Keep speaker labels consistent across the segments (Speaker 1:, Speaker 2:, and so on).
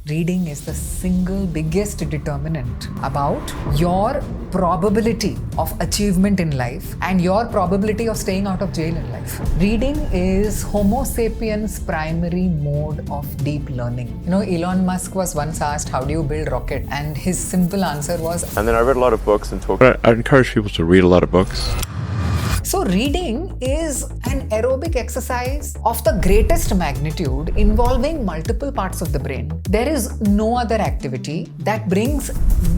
Speaker 1: Reading is the single biggest determinant about your probability of achievement in life and your probability of staying out of jail in life. Reading is Homo sapiens' primary mode of deep learning. Elon Musk was once asked, how do you build rocket? And his simple answer was...
Speaker 2: And then I read a lot of books and talked. I encourage people to read a lot of books.
Speaker 1: So reading is an aerobic exercise of the greatest magnitude involving multiple parts of the brain. There is no other activity that brings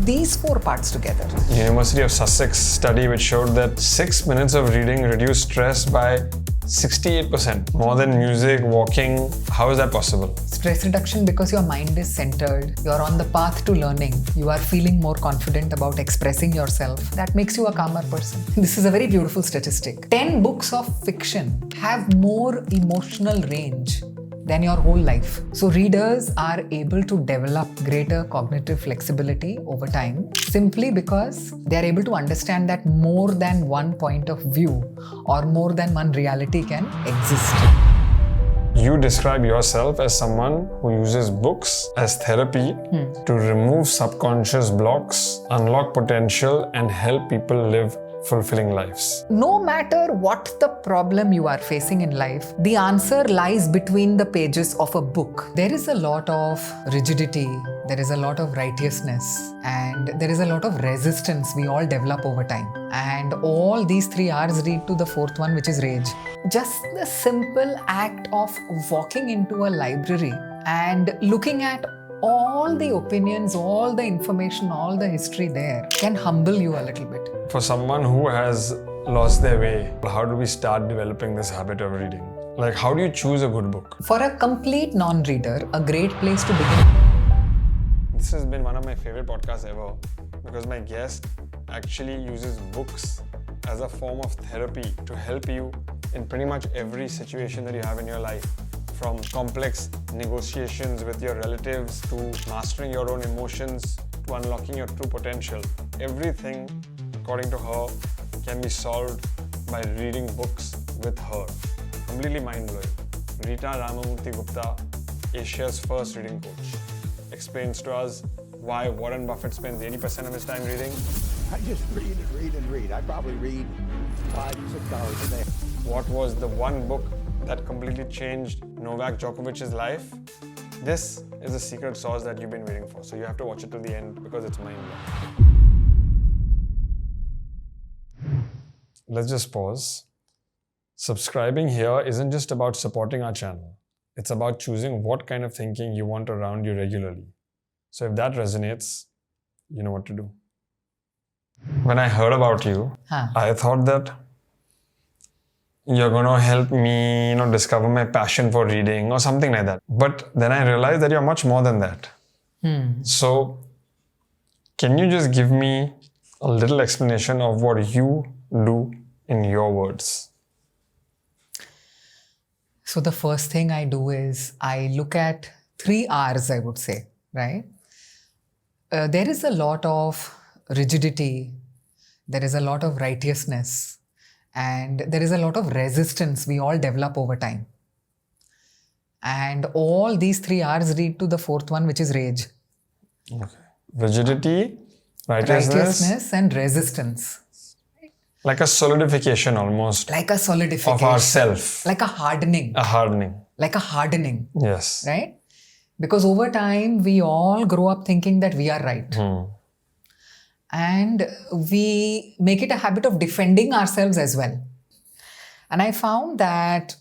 Speaker 1: these four parts together.
Speaker 3: University of Sussex study which showed that 6 minutes of reading reduced stress by 68%. More than music, walking. How is that possible?
Speaker 1: Stress reduction because your mind is centered. You're on the path to learning. You are feeling more confident about expressing yourself. That makes you a calmer person. This is a very beautiful statistic. 10 books of fiction have more emotional range than your whole life. So readers are able to develop greater cognitive flexibility over time simply because they are able to understand that more than one point of view or more than one reality can exist.
Speaker 3: You describe yourself as someone who uses books as therapy to remove subconscious blocks, unlock potential, and help people live fulfilling lives.
Speaker 1: No matter what the problem you are facing in life, the answer lies between the pages of a book. There is a lot of rigidity, there is a lot of righteousness, and there is a lot of resistance we all develop over time. And all these three R's lead to the fourth one, which is rage. Just the simple act of walking into a library and looking at all the opinions, all the information, all the history there can humble you a little bit.
Speaker 3: For someone who has lost their way, how do we start developing this habit of reading? Like, how do you choose a good book?
Speaker 1: For a complete non-reader, a great place to begin.
Speaker 3: This has been one of my favorite podcasts ever because my guest actually uses books as a form of therapy to help you in pretty much every situation that you have in your life. From complex negotiations with your relatives to mastering your own emotions to unlocking your true potential. Everything, according to her, can be solved by reading books with her. Completely mind-blowing. Reeta Ramamurthy Gupta, Asia's first reading coach, explains to us why Warren Buffett spends 80% of his time reading.
Speaker 4: I just read and read and read. I probably read 5-6 hours a day.
Speaker 3: What was the one book that completely changed Novak Djokovic's life? This is the secret sauce that you've been waiting for. So you have to watch it to the end because it's mind-blowing. Let's just pause. Subscribing here isn't just about supporting our channel. It's about choosing what kind of thinking you want around you regularly. So if that resonates, you know what to do. When I heard about you, I thought that you're going to help me, discover my passion for reading or something like that. But then I realized that you're much more than that. So can you just give me a little explanation of what you do in your words?
Speaker 1: So the first thing I do is I look at 3 R's, I would say, right? There is a lot of rigidity, there is a lot of righteousness, and there is a lot of resistance we all develop over time. And all these 3 R's lead to the fourth one, which is rage.
Speaker 3: Okay. Rigidity, righteousness
Speaker 1: and resistance.
Speaker 3: Like a solidification almost.
Speaker 1: Like a solidification.
Speaker 3: Of ourself.
Speaker 1: Like a hardening.
Speaker 3: A hardening.
Speaker 1: Like a hardening.
Speaker 3: Yes.
Speaker 1: Right? Because over time, we all grow up thinking that we are right. And we make it a habit of defending ourselves as well. And I found that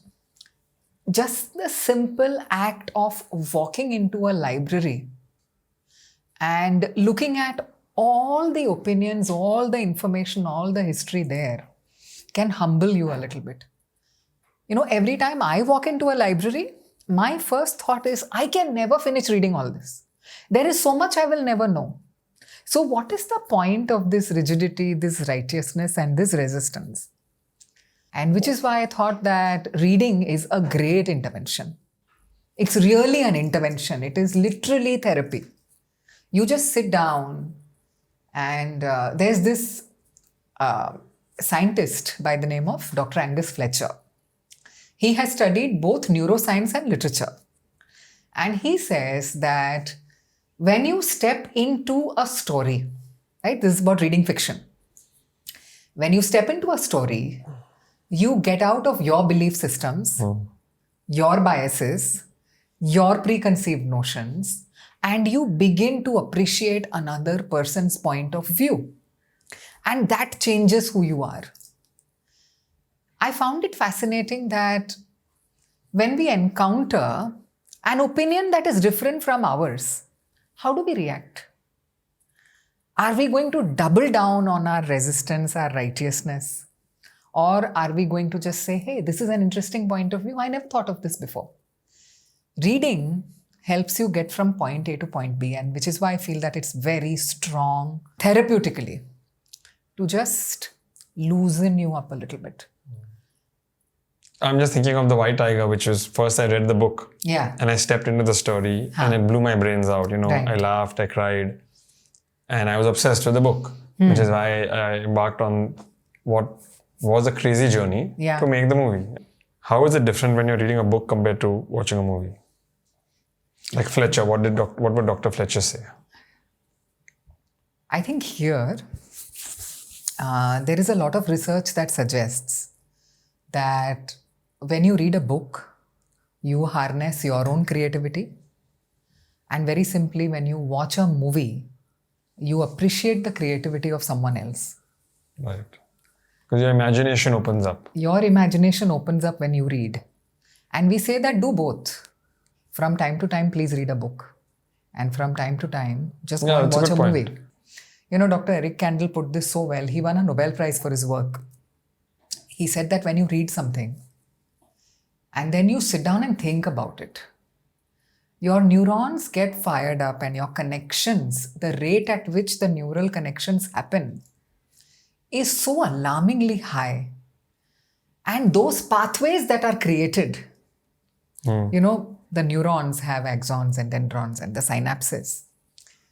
Speaker 1: just the simple act of walking into a library and looking at all the opinions, all the information, all the history there can humble you a little bit. Every time I walk into a library, my first thought is, I can never finish reading all this. There is so much I will never know. So what is the point of this rigidity, this righteousness, and this resistance? And which is why I thought that reading is a great intervention. It's really an intervention. It is literally therapy. You just sit down and there's this scientist by the name of Dr. Angus Fletcher. He has studied both neuroscience and literature. And he says that when you step into a story, right? This is about reading fiction. When you step into a story, you get out of your belief systems, your biases, your preconceived notions, and you begin to appreciate another person's point of view. And that changes who you are. I found it fascinating that when we encounter an opinion that is different from ours, how do we react? Are we going to double down on our resistance, our righteousness? Or are we going to just say, hey, this is an interesting point of view. I never thought of this before. Reading helps you get from point A to point B, and which is why I feel that it's very strong therapeutically to just loosen you up a little bit.
Speaker 3: I'm just thinking of The White Tiger, which was first I read the book.
Speaker 1: Yeah.
Speaker 3: And I stepped into the story and it blew my brains out.
Speaker 1: Right.
Speaker 3: I laughed, I cried. And I was obsessed with the book, which is why I embarked on what was a crazy journey to make the movie. How is it different when you're reading a book compared to watching a movie? Like Fletcher, what would Dr. Fletcher say?
Speaker 1: I think here, there is a lot of research that suggests that when you read a book, you harness your own creativity. And very simply, when you watch a movie, you appreciate the creativity of someone else.
Speaker 3: Right. Because your imagination opens up.
Speaker 1: Your imagination opens up when you read. And we say that do both. From time to time, please read a book. And from time to time, just go and watch a movie. Dr. Eric Kandel put this so well. He won a Nobel Prize for his work. He said that when you read something, and then you sit down and think about it, your neurons get fired up and your connections, the rate at which the neural connections happen, is so alarmingly high. And those pathways that are created, the neurons have axons and dendrons and the synapses.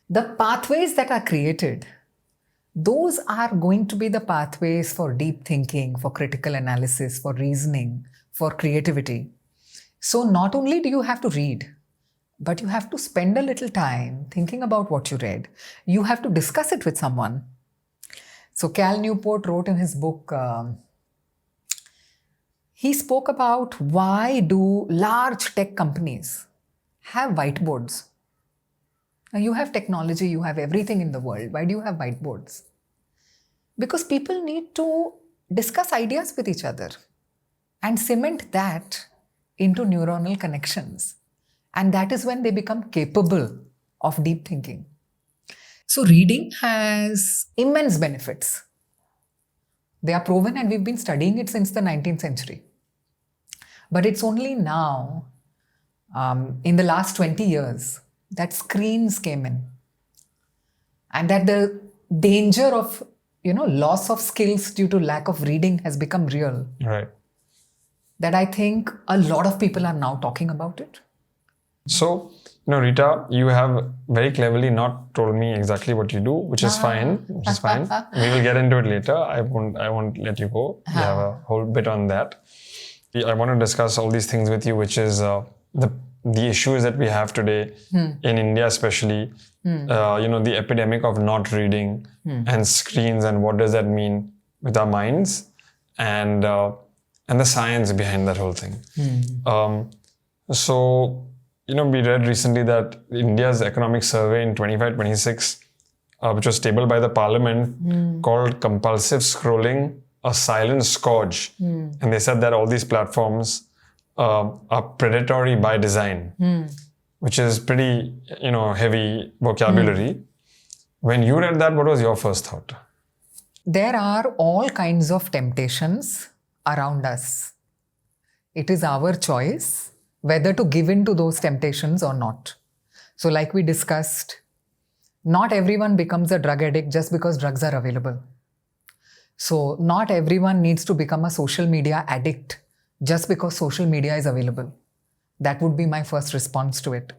Speaker 1: The pathways that are created, those are going to be the pathways for deep thinking, for critical analysis, for reasoning, for creativity. So not only do you have to read, but you have to spend a little time thinking about what you read. You have to discuss it with someone. So Cal Newport wrote in his book, he spoke about why do large tech companies have whiteboards? Now you have technology, you have everything in the world. Why do you have whiteboards? Because people need to discuss ideas with each other and cement that into neuronal connections. And that is when they become capable of deep thinking. So reading has immense benefits. They are proven and we've been studying it since the 19th century. But it's only now, in the last 20 years, that screens came in. And that the danger of, loss of skills due to lack of reading has become real.
Speaker 3: Right.
Speaker 1: That I think a lot of people are now talking about it.
Speaker 3: So, Reeta, you have very cleverly not told me exactly what you do, which is fine. We will get into it later. I won't let you go. We have a whole bit on that. I want to discuss all these things with you, which is the issues that we have today in India, especially. The epidemic of not reading and screens, and what does that mean with our minds, and the science behind that whole thing. We read recently that India's economic survey in 25-26, which was tabled by the parliament, called compulsive scrolling a silent scourge. And they said that all these platforms are predatory by design, which is pretty, heavy vocabulary. When you read that, what was your first thought?
Speaker 1: There are all kinds of temptations around us. It is our choice whether to give in to those temptations or not. So like we discussed, not everyone becomes a drug addict just because drugs are available. So not everyone needs to become a social media addict just because social media is available. That would be my first response to it.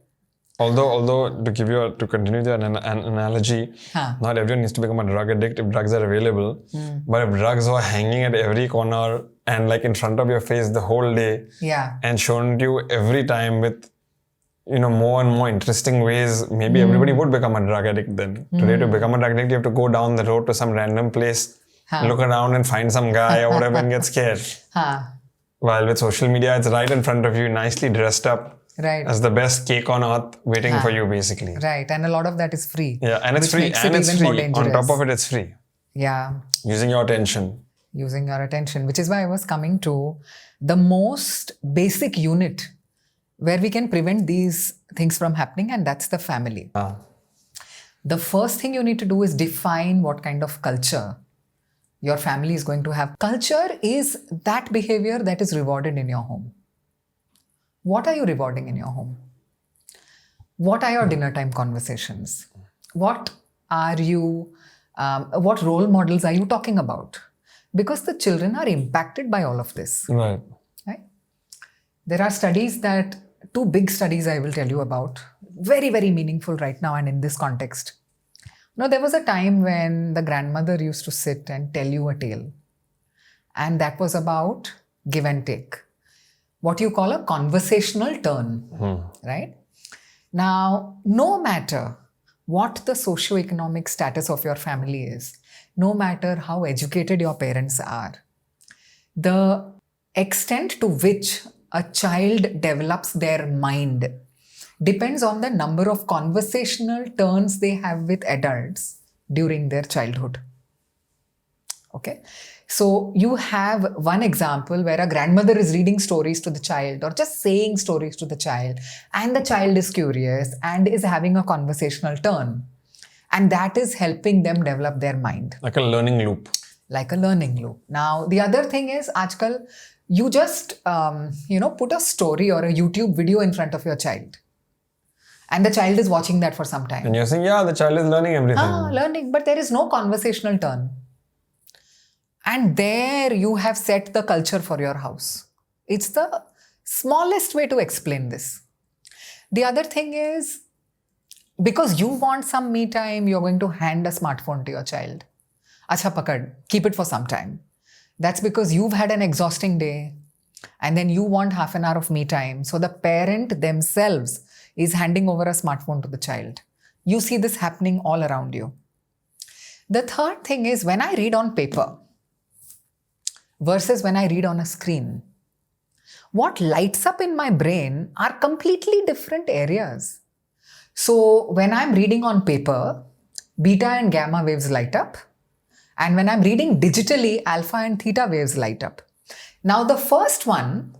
Speaker 3: Although to continue the analogy, not everyone needs to become a drug addict if drugs are available. But if drugs are hanging at every corner and like in front of your face the whole day, and shown to you every time with more and more interesting ways, maybe everybody would become a drug addict then. Today, to become a drug addict, you have to go down the road to some random place, look around and find some guy or whatever and get scared. While with social media, it's right in front of you, nicely dressed up.
Speaker 1: Right.
Speaker 3: As the best cake on earth waiting for you, basically.
Speaker 1: Right. And a lot of that is free.
Speaker 3: Yeah, and it's free. And it's free. On top of it, it's free.
Speaker 1: Yeah.
Speaker 3: Using your attention.
Speaker 1: Using your attention, which is why I was coming to the most basic unit where we can prevent these things from happening, and that's the family. The first thing you need to do is define what kind of culture your family is going to have. Culture is that behavior that is rewarded in your home. What are you rewarding in your home? What are your dinner time conversations? What role models are you talking about? Because the children are impacted by all of this.
Speaker 3: Right.
Speaker 1: There are studies two big studies I will tell you about, very, very meaningful right now and in this context. There was a time when the grandmother used to sit and tell you a tale. And that was about give and take. What you call a conversational turn, right? Now, no matter what the socioeconomic status of your family is, no matter how educated your parents are, the extent to which a child develops their mind depends on the number of conversational turns they have with adults during their childhood. Okay? So you have one example where a grandmother is reading stories to the child or just saying stories to the child, and the child is curious and is having a conversational turn. And that is helping them develop their mind.
Speaker 3: Like a learning loop.
Speaker 1: Now, the other thing is, aajkal, you just, put a story or a YouTube video in front of your child. And the child is watching that for some time.
Speaker 3: And you're saying, yeah, the child is learning everything.
Speaker 1: Learning, but there is no conversational turn. And there you have set the culture for your house. It's the smallest way to explain this. The other thing is, because you want some me time, you're going to hand a smartphone to your child. Acha pakad, keep it for some time. That's because you've had an exhausting day and then you want half an hour of me time. So the parent themselves is handing over a smartphone to the child. You see this happening all around you. The third thing is, when I read on paper versus when I read on a screen, what lights up in my brain are completely different areas. So when I'm reading on paper, beta and gamma waves light up. And when I'm reading digitally, alpha and theta waves light up. Now, the first one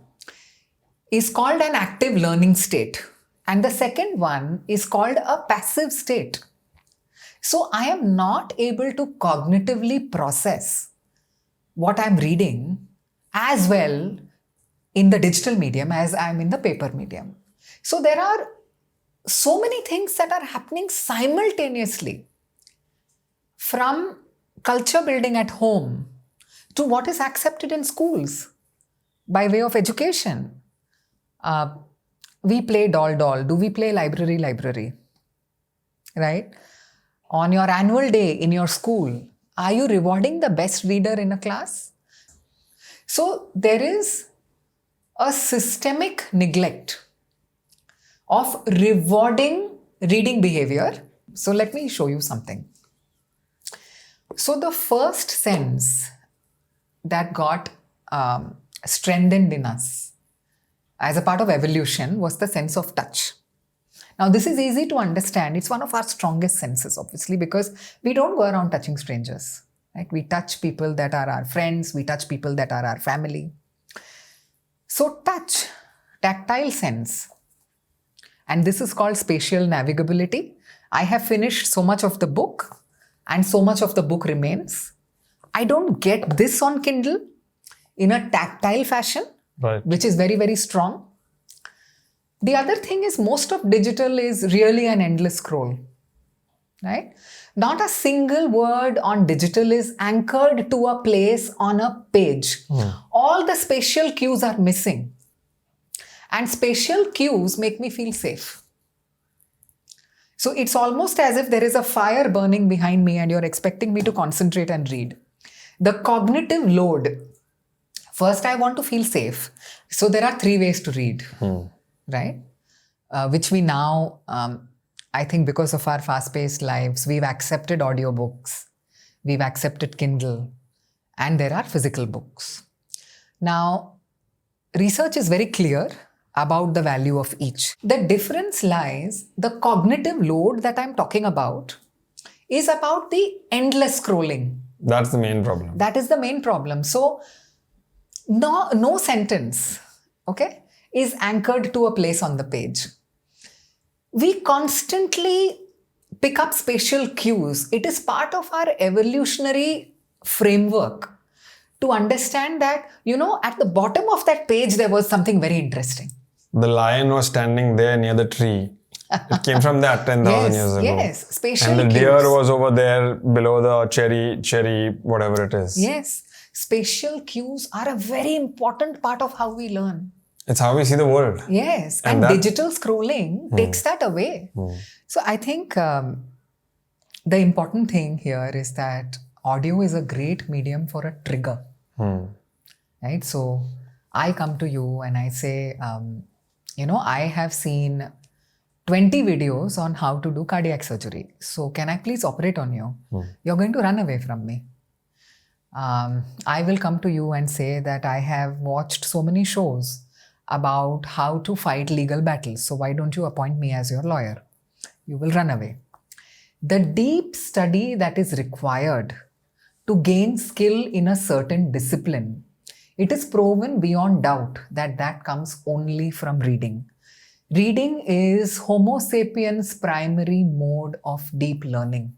Speaker 1: is called an active learning state. And the second one is called a passive state. So I am not able to cognitively process what I'm reading as well in the digital medium as I'm in the paper medium. So there are so many things that are happening simultaneously, from culture building at home to what is accepted in schools by way of education. We play doll. Do we play library? Right? On your annual day in your school, are you rewarding the best reader in a class? So there is a systemic neglect of rewarding reading behavior. So let me show you something. So the first sense that got strengthened in us as a part of evolution was the sense of touch. Now, this is easy to understand. It's one of our strongest senses, obviously, because we don't go around touching strangers. Right? We touch people that are our friends. We touch people that are our family. So touch, tactile sense. And this is called spatial navigability. I have finished so much of the book and so much of the book remains. I don't get this on Kindle in a tactile fashion,
Speaker 3: right,
Speaker 1: which is very, very strong. The other thing is, most of digital is really an endless scroll, right? Not a single word on digital is anchored to a place on a page. All the spatial cues are missing. And spatial cues make me feel safe. So it's almost as if there is a fire burning behind me and you're expecting me to concentrate and read. The cognitive load. First, I want to feel safe. So there are 3 ways to read, right? which we now, I think because of our fast-paced lives, we've accepted audiobooks, we've accepted Kindle, and there are physical books. Now, research is very clear about the value of each. The difference lies, the cognitive load that I'm talking about is about the endless scrolling.
Speaker 3: That's the main problem.
Speaker 1: That is the main problem. So, no sentence, okay, is anchored to a place on the page. We constantly pick up spatial cues. It is part of our evolutionary framework to understand that, at the bottom of that page, there was something very interesting.
Speaker 3: The lion was standing there near the tree. It came from that 10,000 years ago.
Speaker 1: Yes, spatial
Speaker 3: And the
Speaker 1: cues.
Speaker 3: deer was over there below the cherry, whatever it is.
Speaker 1: Yes, spatial cues are a very important part of how we learn.
Speaker 3: It's how we see the world.
Speaker 1: Yes, and digital scrolling takes that away. So I think the important thing here is that audio is a great medium for a trigger. Right? So I come to you and I say, I have seen 20 videos on how to do cardiac surgery. So can I please operate on you? You're going to run away from me. I will come to you and say that I have watched so many shows about how to fight legal battles. So why don't you appoint me as your lawyer? You will run away. The deep study that is required to gain skill in a certain discipline, it is proven beyond doubt that comes only from reading. Reading is Homo sapiens' primary mode of deep learning.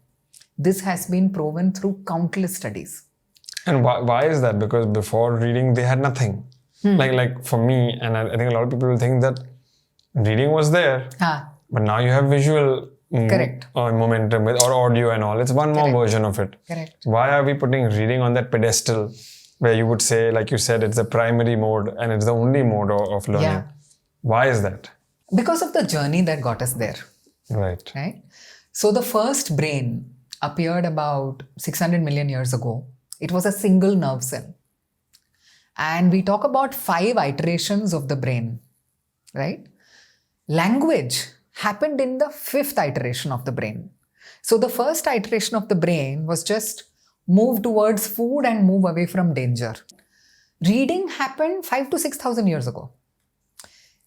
Speaker 1: This has been proven through countless studies.
Speaker 3: And why is that? Because before reading, they had nothing. Like for me, and I think a lot of people will think that reading was there, but now you have visual
Speaker 1: Correct.
Speaker 3: Momentum or audio and all. It's one more version of it.
Speaker 1: Correct.
Speaker 3: Why are we putting reading on that pedestal where you would say, like you said, it's the primary mode and it's the only mode of learning?
Speaker 1: Yeah.
Speaker 3: Why is that?
Speaker 1: Because of the journey that got us there.
Speaker 3: Right.
Speaker 1: So the first brain appeared about 600 million years ago. It was a single nerve cell. And we talk about 5 iterations of the brain, right? Language happened in the 5th iteration of the brain. So the first iteration of the brain was just move towards food and move away from danger. Reading happened 5,000 to 6,000 years ago.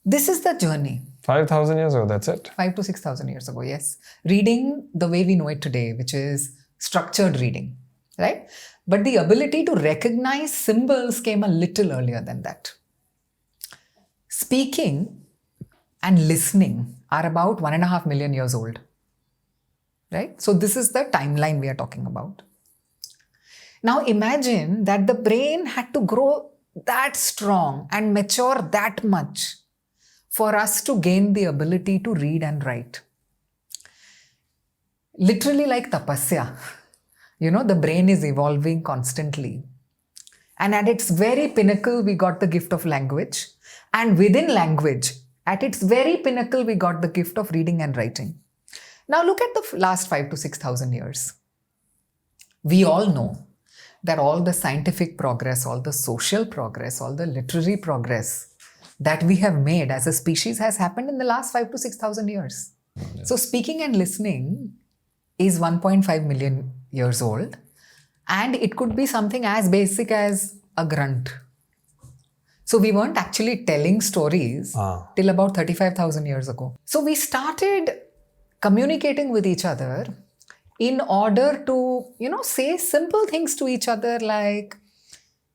Speaker 1: This is the journey.
Speaker 3: 5,000 years ago, that's it?
Speaker 1: 5,000 to 6,000 years ago, yes. Reading the way we know it today, which is structured reading, right? But the ability to recognize symbols came a little earlier than that. Speaking and listening are about 1.5 million years old, right? So this is the timeline we are talking about. Now imagine that the brain had to grow that strong and mature that much for us to gain the ability to read and write. Literally like tapasya. The brain is evolving constantly. And at its very pinnacle, we got the gift of language. And within language, at its very pinnacle, we got the gift of reading and writing. Now look at the last 5,000 to 6,000 years. We all know that all the scientific progress, all the social progress, all the literary progress that we have made as a species has happened in the last 5,000 to 6,000 years. So speaking and listening is 1.5 million years old, and it could be something as basic as a grunt. So we weren't actually telling stories till about 35,000 years ago. So we started communicating with each other in order to, say simple things to each other like,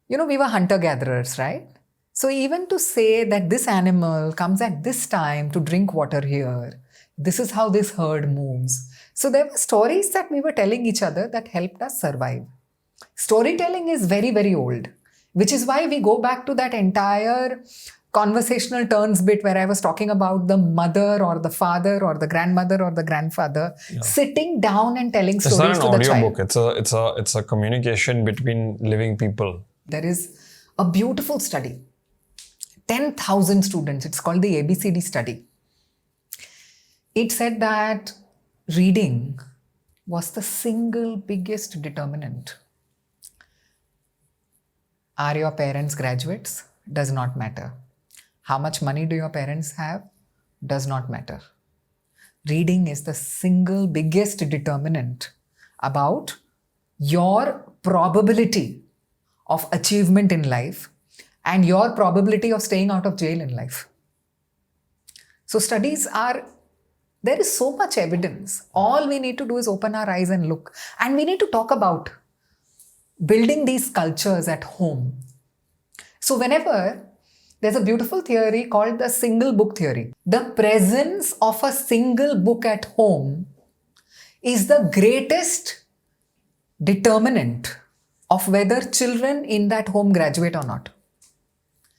Speaker 1: we were hunter-gatherers, right? So even to say that this animal comes at this time to drink water here, this is how this herd moves. So there were stories that we were telling each other that helped us survive. Storytelling is very, very old, which is why we go back to that entire conversational turns bit where I was talking about the mother or the father or the grandmother or the grandfather sitting down and telling stories to the child.
Speaker 3: It's not an audiobook. It's a communication between living people.
Speaker 1: There is a beautiful study. 10,000 students. It's called the ABCD study. It said that reading was the single biggest determinant. Are your parents graduates? Does not matter. How much money do your parents have? does not matter. Reading is the single biggest determinant about your probability of achievement in life and your probability of staying out of jail in life. So there is so much evidence. All we need to do is open our eyes and look. And we need to talk about building these cultures at home. So whenever there's a beautiful theory called the single book theory. The presence of a single book at home is the greatest determinant of whether children in that home graduate or not.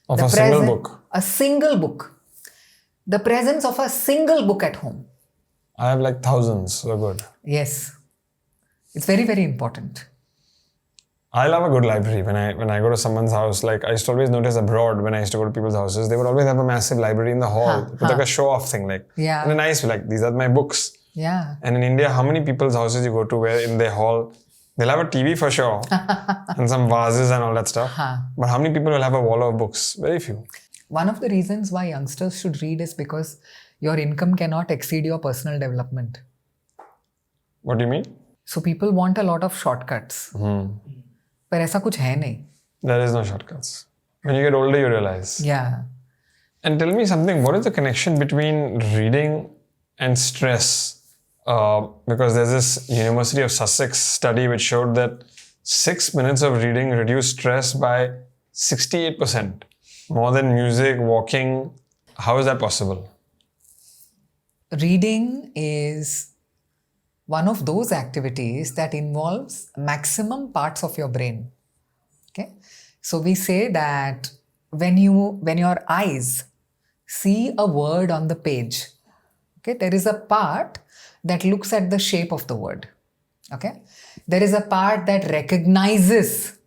Speaker 3: Of a single book.
Speaker 1: A single book. The presence of a single book at home.
Speaker 3: I have like thousands, so good.
Speaker 1: Yes. It's very, very important.
Speaker 3: I love a good library. When I go to someone's house, like I used to always notice abroad when I used to go to people's houses, they would always have a massive library in the hall with like a show-off thing, like
Speaker 1: Yeah.
Speaker 3: in a nice way, like these are my books.
Speaker 1: Yeah.
Speaker 3: And in India, how many people's houses you go to where in their hall they'll have a TV for sure and some vases and all that stuff. But how many people will have a wall of books? Very few.
Speaker 1: One of the reasons why youngsters should read is because your income cannot exceed your personal development.
Speaker 3: What do you mean?
Speaker 1: So people want a lot of shortcuts. पर ऐसा कुछ है नहीं.
Speaker 3: There is no shortcuts. When you get older, you realize.
Speaker 1: Yeah.
Speaker 3: And tell me something, what is the connection between reading and stress? Because there's this University of Sussex study which showed that 6 minutes of reading reduced stress by 68%. More than music, walking. How is that possible?
Speaker 1: Reading is one of those activities that involves maximum parts of your brain. Okay? So we say that when your eyes see a word on the page, okay, there is a part that looks at the shape of the word. Okay? There is a part that recognizes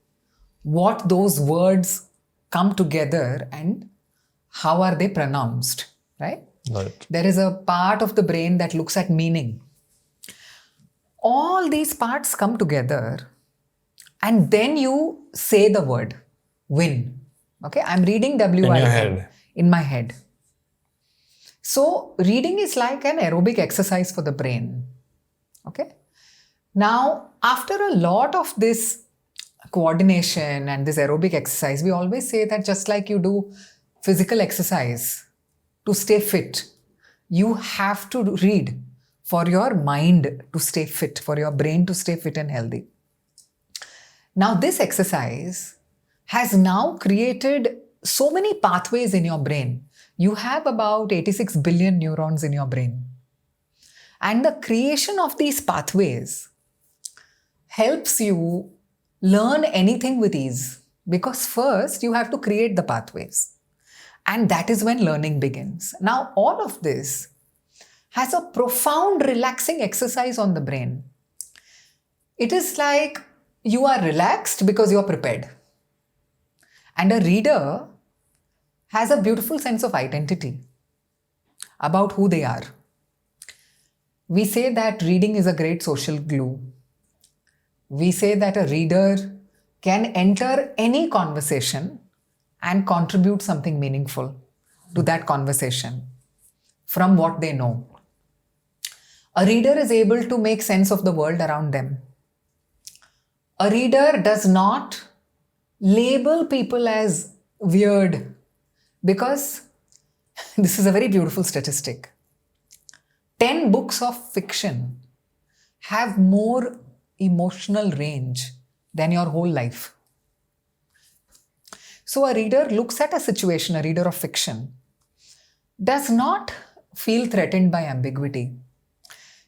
Speaker 1: what those words come together and how are they pronounced, right?
Speaker 3: Right.
Speaker 1: There is a part of the brain that looks at meaning. All these parts come together and then you say the word win. Okay, I'm reading W-I-N.
Speaker 3: In your head.
Speaker 1: In my head. So reading is like an aerobic exercise for the brain. Okay. Now, after a lot of this coordination and this aerobic exercise, we always say that just like you do physical exercise to stay fit, you have to read for your mind to stay fit, for your brain to stay fit and healthy. Now, this exercise has now created so many pathways in your brain. You have about 86 billion neurons in your brain. And the creation of these pathways helps you learn anything with ease. Because first, you have to create the pathways. And that is when learning begins. Now, all of this has a profound relaxing exercise on the brain. It is like you are relaxed because you are prepared. And a reader has a beautiful sense of identity about who they are. We say that reading is a great social glue. We say that a reader can enter any conversation and contribute something meaningful to that conversation from what they know. A reader is able to make sense of the world around them. A reader does not label people as weird because this is a very beautiful statistic. 10 books of fiction have more emotional range than your whole life. So a reader looks at a situation, a reader of fiction, does not feel threatened by ambiguity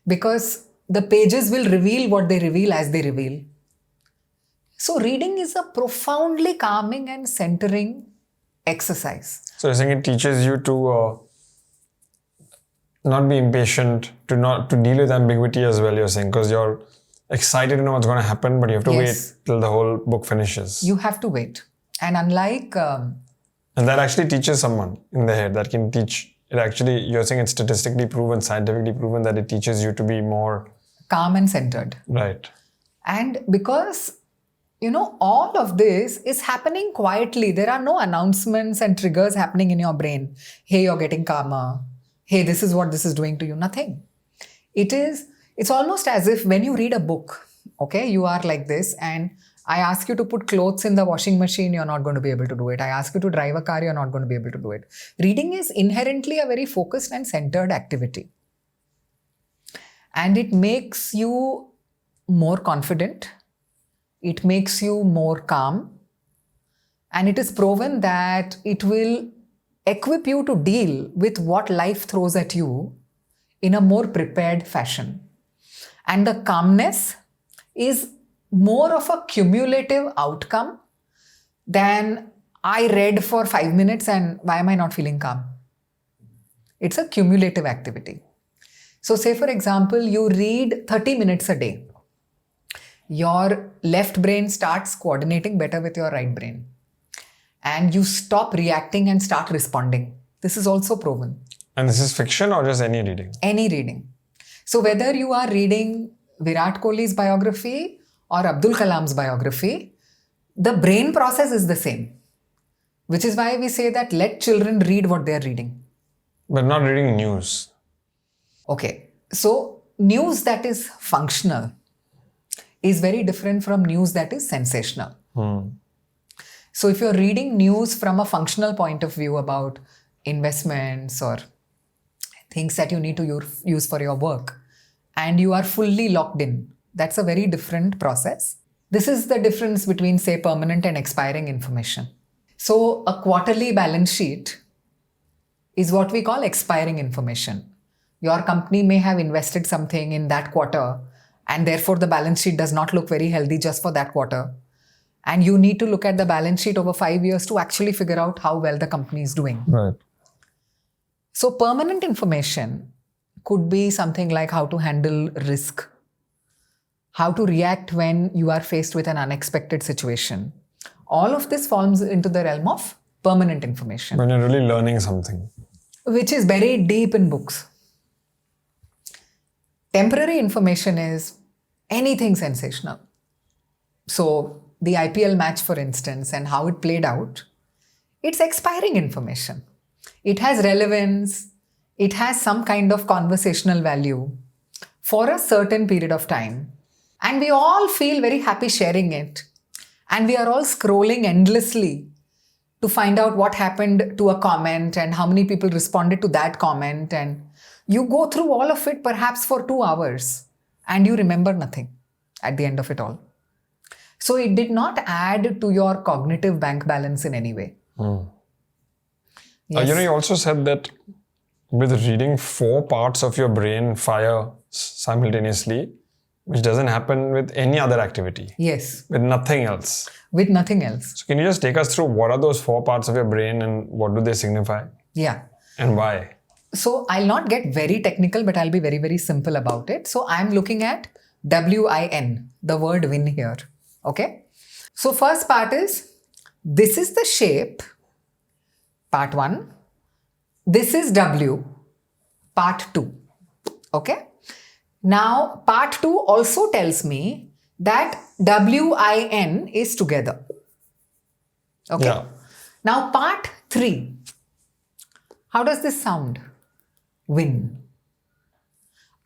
Speaker 1: because the pages will reveal what they reveal as they reveal. So reading is a profoundly calming and centering exercise.
Speaker 3: So you're saying it teaches you to not be impatient, to deal with ambiguity as well, you're saying, because you're excited to know what's going to happen, but you have to wait till the whole book finishes.
Speaker 1: You have to wait. And unlike...
Speaker 3: and that actually teaches someone in the head, that can teach, it actually, you're saying it's statistically proven, scientifically proven that it teaches you to be more...
Speaker 1: calm and centered.
Speaker 3: Right.
Speaker 1: And because, all of this is happening quietly. There are no announcements and triggers happening in your brain. Hey, you're getting calmer. hey, this is what this is doing to you. Nothing. It's almost as if when you read a book, okay, you are like this, and I ask you to put clothes in the washing machine, you're not going to be able to do it. I ask you to drive a car, you're not going to be able to do it. Reading is inherently a very focused and centered activity. And it makes you more confident. It makes you more calm. And it is proven that it will equip you to deal with what life throws at you in a more prepared fashion. And the calmness is more of a cumulative outcome than I read for 5 minutes and why am I not feeling calm? It's a cumulative activity. So say for example, you read 30 minutes a day. Your left brain starts coordinating better with your right brain. And you stop reacting and start responding. This is also proven.
Speaker 3: And this is fiction or just any reading?
Speaker 1: Any reading. So whether you are reading Virat Kohli's biography or Abdul Kalam's biography, the brain process is the same. Which is why we say that let children read what they are reading.
Speaker 3: But not reading news.
Speaker 1: Okay. So news that is functional is very different from news that is sensational. So if you're reading news from a functional point of view about investments or things that you need to use for your work, and you are fully locked in, that's a very different process. This is the difference between, say, permanent and expiring information. So a quarterly balance sheet is what we call expiring information. Your company may have invested something in that quarter, and therefore the balance sheet does not look very healthy just for that quarter. And you need to look at the balance sheet over 5 years to actually figure out how well the company is doing.
Speaker 3: Right.
Speaker 1: So permanent information could be something like how to handle risk, how to react when you are faced with an unexpected situation. All of this falls into the realm of permanent information.
Speaker 3: When you're really learning something.
Speaker 1: Which is buried deep in books. Temporary information is anything sensational. So the IPL match, for instance, and how it played out, it's expiring information. It has relevance. It has some kind of conversational value for a certain period of time. And we all feel very happy sharing it. And we are all scrolling endlessly to find out what happened to a comment and how many people responded to that comment. And you go through all of it perhaps for 2 hours and you remember nothing at the end of it all. So it did not add to your cognitive bank balance in any way. Yes.
Speaker 3: You also said that with reading 4 parts of your brain fire simultaneously, which doesn't happen with any other activity.
Speaker 1: Yes.
Speaker 3: With nothing else.
Speaker 1: With nothing else.
Speaker 3: So can you just take us through what are those 4 parts of your brain and what do they signify?
Speaker 1: Yeah.
Speaker 3: And why?
Speaker 1: So I'll not get very technical, but I'll be very, very simple about it. So I'm looking at WIN, the word win here. Okay. So first part is, this is the shape, part 1. This is W, part 2. Okay. Now, part 2 also tells me that WIN is together. Okay.
Speaker 3: Yeah.
Speaker 1: Now, part 3. How does this sound? Win.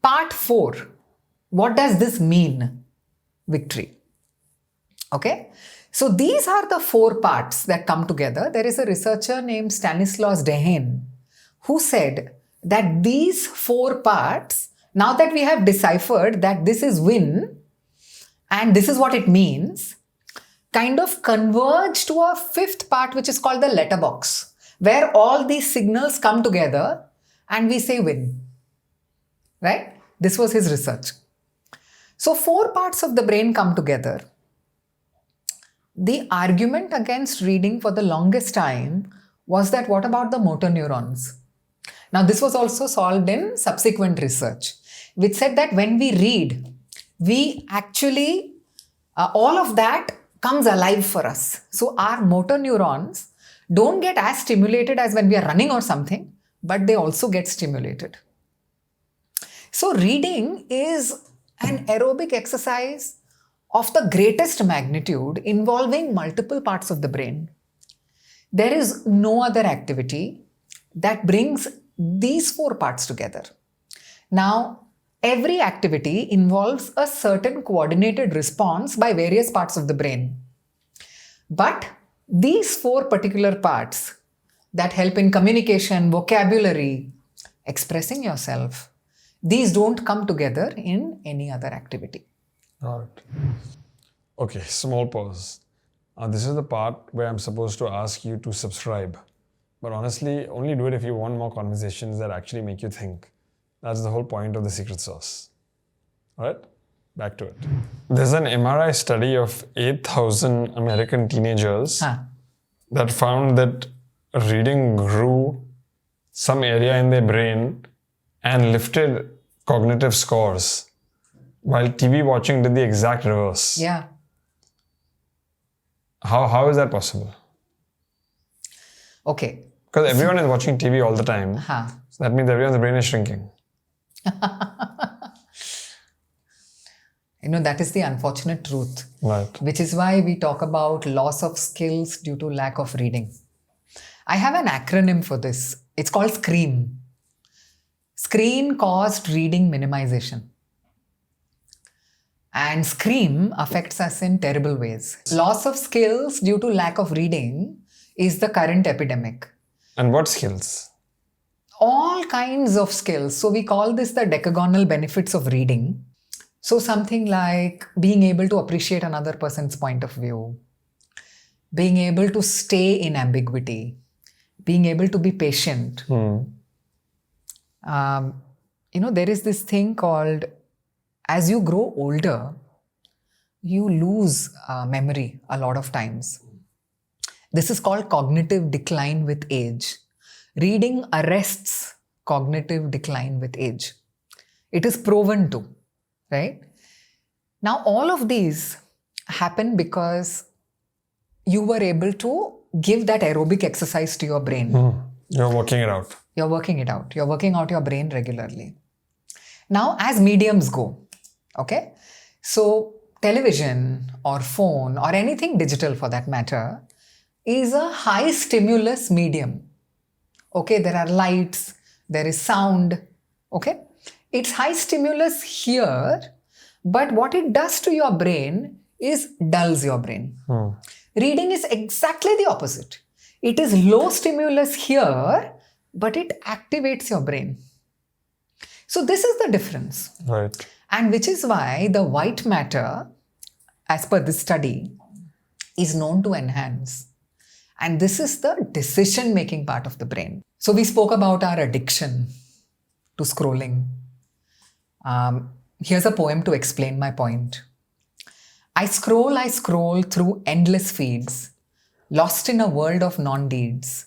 Speaker 1: Part 4. What does this mean? Victory. Okay. So these are the 4 parts that come together. There is a researcher named Stanislaus Dehaene who said that these 4 parts, now that we have deciphered that this is win and this is what it means, kind of converge to a 5th part which is called the letterbox, where all these signals come together and we say win. Right? This was his research. So 4 parts of the brain come together. The argument against reading for the longest time was that what about the motor neurons? Now this was also solved in subsequent research, which said that when we read, we actually, all of that comes alive for us. So our motor neurons don't get as stimulated as when we are running or something, but they also get stimulated. So reading is an aerobic exercise of the greatest magnitude involving multiple parts of the brain. There is no other activity that brings these four parts together. Now, every activity involves a certain coordinated response by various parts of the brain. But these four particular parts that help in communication, vocabulary, expressing yourself, these don't come together in any other activity.
Speaker 3: Got it. Okay, small pause. This is the part where I'm supposed to ask you to subscribe. But honestly, only do it if you want more conversations that actually make you think. That's the whole point of the secret sauce. All right, back to it. There's an MRI study of 8,000 American teenagers that found that reading grew some area in their brain and lifted cognitive scores, while TV watching did the exact reverse.
Speaker 1: Yeah.
Speaker 3: How is that possible?
Speaker 1: Okay.
Speaker 3: Because everyone is watching TV all the time. So that means everyone's brain is shrinking.
Speaker 1: That is the unfortunate truth.
Speaker 3: Right.
Speaker 1: Which is why we talk about loss of skills due to lack of reading. I have an acronym for this. It's called SCREAM. Screen caused reading minimization. And SCREAM affects us in terrible ways. Loss of skills due to lack of reading is the current epidemic.
Speaker 3: And what skills?
Speaker 1: All kinds of skills. So we call this the decagonal benefits of reading. So something like being able to appreciate another person's point of view, being able to stay in ambiguity, being able to be patient. There is this thing called, as you grow older, you lose memory a lot of times. This is called cognitive decline with age. Reading arrests cognitive decline with age. It is proven to, right? Now, all of these happen because you were able to give that aerobic exercise to your brain.
Speaker 3: You're working it out.
Speaker 1: You're working it out. You're working out your brain regularly. Now, as mediums go, okay? So, television or phone or anything digital for that matter is a high stimulus medium. Okay, there are lights, there is sound, okay? It's high stimulus here, but what it does to your brain is dulls your brain. Reading is exactly the opposite. It is low stimulus here, but it activates your brain. So this is the difference.
Speaker 3: Right.
Speaker 1: And which is why the white matter, as per this study, is known to enhance. And this is the decision-making part of the brain. So we spoke about our addiction to scrolling. Here's a poem to explain my point. I scroll through endless feeds, lost in a world of non-deeds.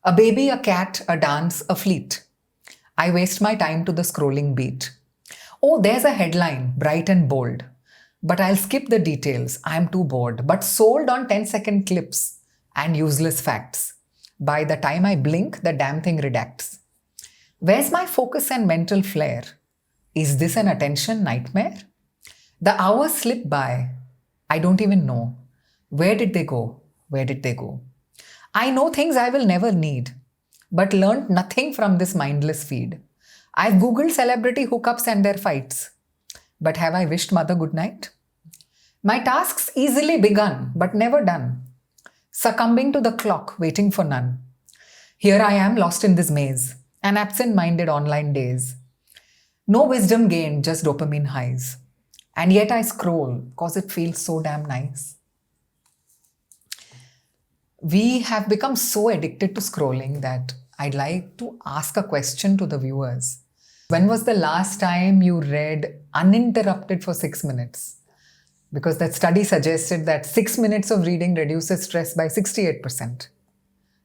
Speaker 1: A baby, a cat, a dance, a fleet. I waste my time to the scrolling beat. Oh, there's a headline, bright and bold. But I'll skip the details, I'm too bored. But sold on 10-second clips and useless facts. By the time I blink, the damn thing redacts. Where's my focus and mental flair? Is this an attention nightmare? The hours slip by. I don't even know. Where did they go? Where did they go? I know things I will never need, but learned nothing from this mindless feed. I've Googled celebrity hookups and their fights. But have I wished mother good night? My tasks easily begun, but never done. Succumbing to the clock, waiting for none. Here I am lost in this maze, an absent-minded online days. No wisdom gained, just dopamine highs. And yet I scroll, cause it feels so damn nice. We have become so addicted to scrolling that I'd like to ask a question to the viewers. When was the last time you read uninterrupted for 6 minutes? Because that study suggested that 6 minutes of reading reduces stress by 68%.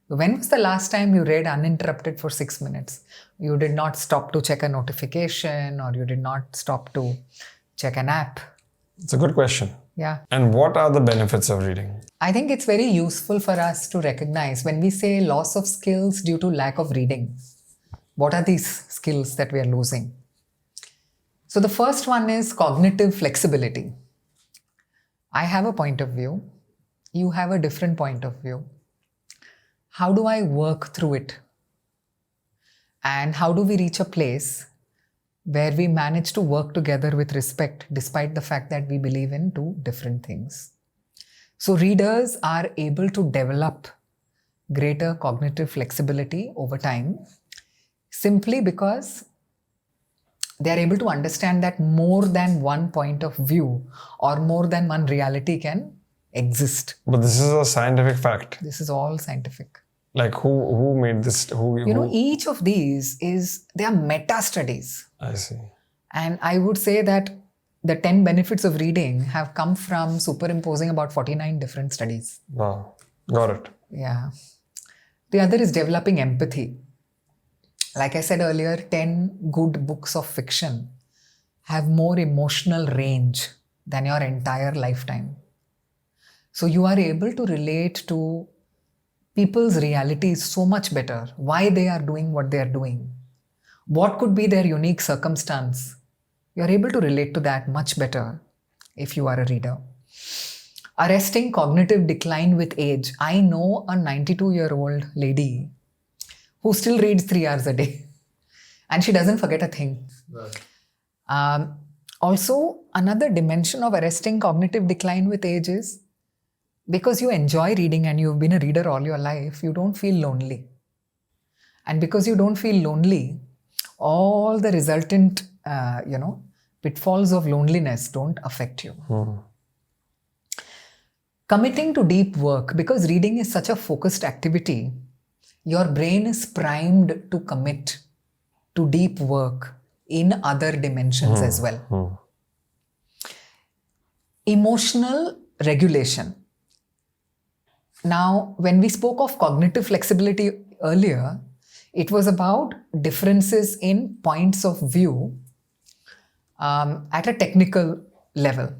Speaker 1: When was the last time you read uninterrupted for 6 minutes? You did not stop to check a notification, or you did not stop to check an app.
Speaker 3: It's a good question.
Speaker 1: Yeah.
Speaker 3: And what are the benefits of reading?
Speaker 1: I think it's very useful for us to recognize when we say loss of skills due to lack of reading. What are these skills that we are losing? So the first one is cognitive flexibility. I have a point of view. You have a different point of view. How do I work through it? And how do we reach a place where we manage to work together with respect despite the fact that we believe in two different things? So readers are able to develop greater cognitive flexibility over time simply because they are able to understand that more than one point of view or more than one reality can exist.
Speaker 3: But this is a scientific fact.
Speaker 1: This is all scientific.
Speaker 3: Like who made this?
Speaker 1: Each of these they are meta studies.
Speaker 3: I see.
Speaker 1: And I would say that the 10 benefits of reading have come from superimposing about 49 different studies.
Speaker 3: Wow. Got it.
Speaker 1: Yeah. The other is developing empathy. Like I said earlier, 10 good books of fiction have more emotional range than your entire lifetime. So you are able to relate to people's realities so much better, why they are doing what they are doing, what could be their unique circumstance. You're able to relate to that much better if you are a reader. Arresting cognitive decline with age. I know a 92-year-old lady who still reads 3 hours a day and she doesn't forget a thing. Right. Also, another dimension of arresting cognitive decline with age is because you enjoy reading and you've been a reader all your life, you don't feel lonely. And because you don't feel lonely, all the resultant, pitfalls of loneliness don't affect you. Committing to deep work, because reading is such a focused activity, your brain is primed to commit to deep work in other dimensions as well. Emotional regulation. Now, when we spoke of cognitive flexibility earlier, it was about differences in points of view at a technical level.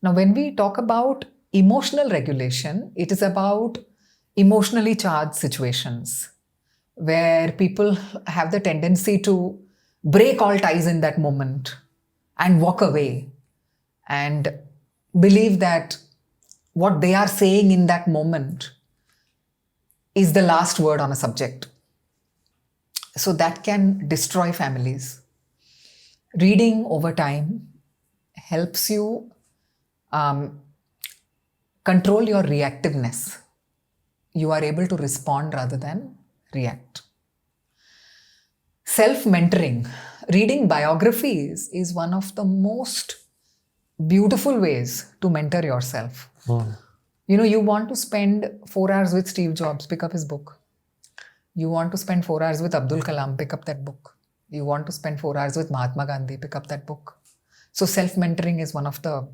Speaker 1: Now, when we talk about emotional regulation, it is about emotionally charged situations where people have the tendency to break all ties in that moment and walk away and believe that what they are saying in that moment is the last word on a subject. So that can destroy families. Reading over time helps you control your reactiveness. You are able to respond rather than react. Self-mentoring. Reading biographies is one of the most beautiful ways to mentor yourself. You want to spend 4 hours with Steve Jobs, pick up his book. You want to spend 4 hours with Abdul Kalam, pick up that book. You want to spend 4 hours with Mahatma Gandhi, pick up that book. So self-mentoring is one of the,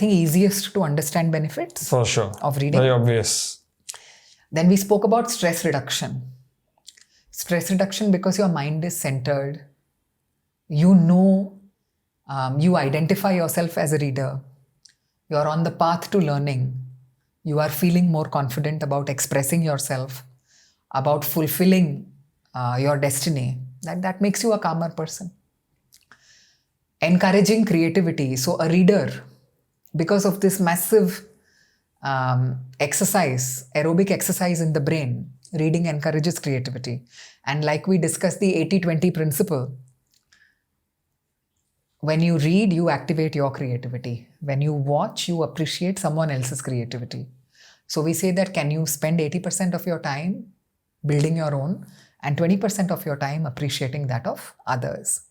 Speaker 1: easiest to understand benefits
Speaker 3: For sure.
Speaker 1: of reading.
Speaker 3: Very obvious.
Speaker 1: Then we spoke about stress reduction. Stress reduction because your mind is centered. You identify yourself as a reader. You're on the path to learning. You are feeling more confident about expressing yourself, about fulfilling your destiny. That makes you a calmer person. Encouraging creativity. So a reader, because of this massive aerobic exercise in the brain, reading encourages creativity. And like we discussed the 80-20 principle, when you read, you activate your creativity. When you watch, you appreciate someone else's creativity. So we say that can you spend 80% of your time building your own and 20% of your time appreciating that of others.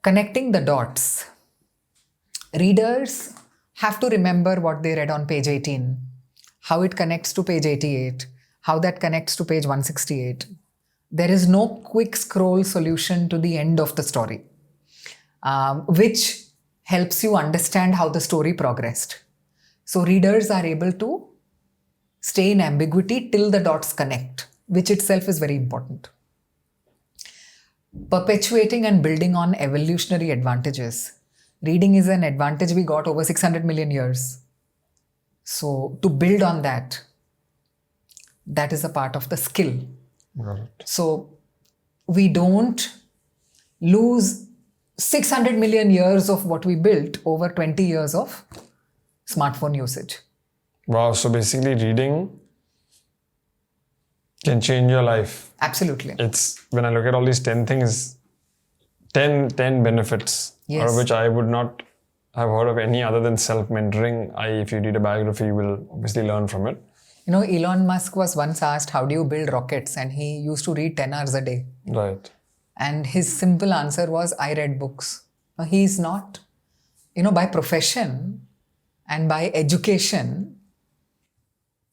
Speaker 1: Connecting the dots. Readers have to remember what they read on page 18, how it connects to page 88, how that connects to page 168. There is no quick scroll solution to the end of the story, which helps you understand how the story progressed. So readers are able to stay in ambiguity till the dots connect, which itself is very important. Perpetuating and building on evolutionary advantages. Reading is an advantage we got over 600 million years. So to build on that is a part of the skill.
Speaker 3: Got it.
Speaker 1: So we don't lose 600 million years of what we built over 20 years of smartphone usage.
Speaker 3: Wow, so basically reading Can change your life.
Speaker 1: Absolutely.
Speaker 3: It's when I look at all these 10 things, 10 benefits, out of
Speaker 1: Yes.
Speaker 3: which I would not have heard of any other than self-mentoring. If you read a biography, you will obviously learn from it.
Speaker 1: You know, Elon Musk was once asked, how do you build rockets? And he used to read 10 hours a day.
Speaker 3: Right.
Speaker 1: And his simple answer was, I read books. Now, he's not, by profession and by education,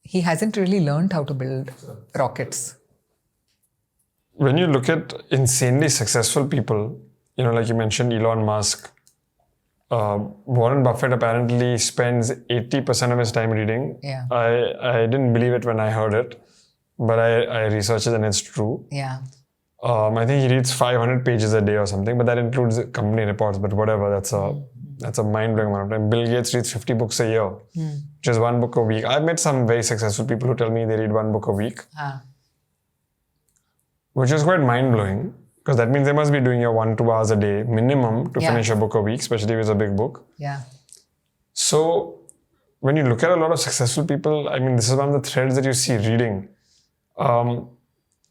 Speaker 1: he hasn't really learned how to build rockets.
Speaker 3: When you look at insanely successful people, like you mentioned, Elon Musk, Warren Buffett apparently spends 80% of his time reading.
Speaker 1: Yeah.
Speaker 3: I didn't believe it when I heard it, but I researched it and it's true.
Speaker 1: Yeah.
Speaker 3: I think he reads 500 pages a day or something, but that includes company reports, but whatever, that's a mind-blowing amount of time. Bill Gates reads 50 books a year, which is 1 book a week. I've met some very successful people who tell me they read 1 book a week, which is quite mind-blowing, because that means they must be doing your 1-2 hours a day minimum to finish a book a week, especially if it's a big book.
Speaker 1: Yeah.
Speaker 3: So when you look at a lot of successful people, I mean, this is one of the threads that you see reading.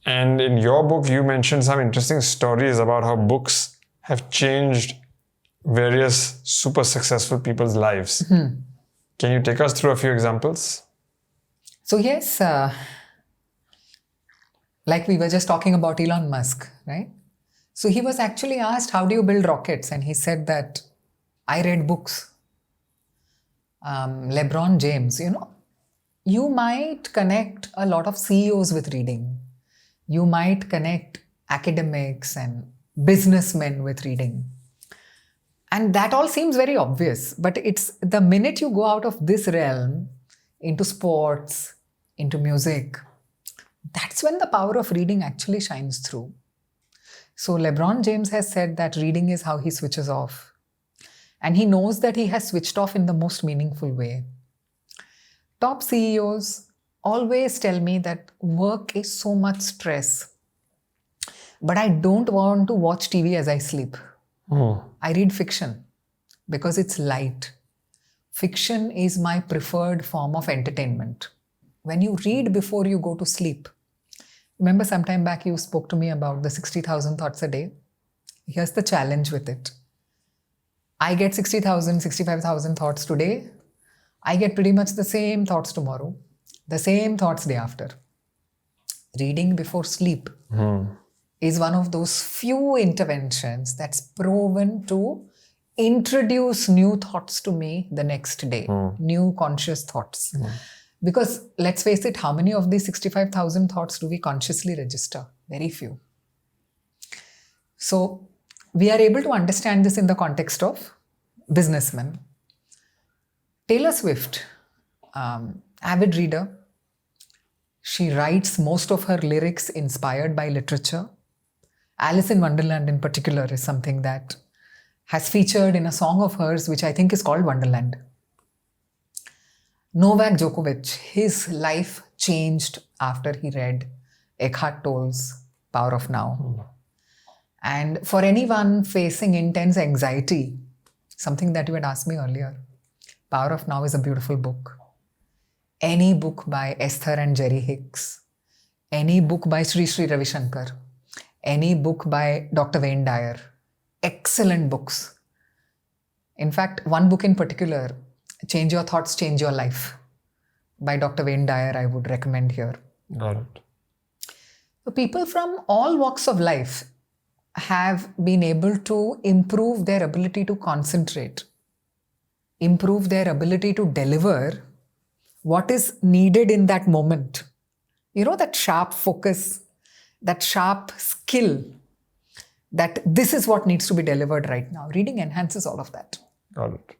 Speaker 3: And in your book, you mentioned some interesting stories about how books have changed various super successful people's lives. Can you take us through a few examples?
Speaker 1: So yes, like we were just talking about Elon Musk, right? So he was actually asked, how do you build rockets? And he said that, I read books. LeBron James, you might connect a lot of CEOs with reading. You might connect academics and businessmen with reading. And that all seems very obvious, but it's the minute you go out of this realm into sports, into music, that's when the power of reading actually shines through. So LeBron James has said that reading is how he switches off. And he knows that he has switched off in the most meaningful way. Top CEOs always tell me that work is so much stress, but I don't want to watch TV as I sleep. I read fiction because it's light. Fiction is my preferred form of entertainment. When you read before you go to sleep, remember some time back you spoke to me about the 60,000 thoughts a day? Here's the challenge with it. I get 60,000, 65,000 thoughts today. I get pretty much the same thoughts tomorrow, the same thoughts day after. Reading before sleep is one of those few interventions that's proven to introduce new thoughts to me the next day, new conscious thoughts. Because let's face it, how many of these 65,000 thoughts do we consciously register? Very few. So we are able to understand this in the context of businessmen. Taylor Swift, avid reader. She writes most of her lyrics inspired by literature. Alice in Wonderland in particular is something that has featured in a song of hers, which I think is called Wonderland. Novak Djokovic, his life changed after he read Eckhart Tolle's Power of Now. And for anyone facing intense anxiety, something that you had asked me earlier, Power of Now is a beautiful book. Any book by Esther and Jerry Hicks, any book by Sri Ravi Shankar, any book by Dr. Wayne Dyer, excellent books. In fact, one book in particular, Change Your Thoughts, Change Your Life, by Dr. Wayne Dyer, I would recommend here.
Speaker 3: Got it.
Speaker 1: So people from all walks of life have been able to improve their ability to concentrate, improve their ability to deliver what is needed in that moment. That sharp focus, that sharp skill, that this is what needs to be delivered right now. Reading enhances all of that.
Speaker 3: Got it.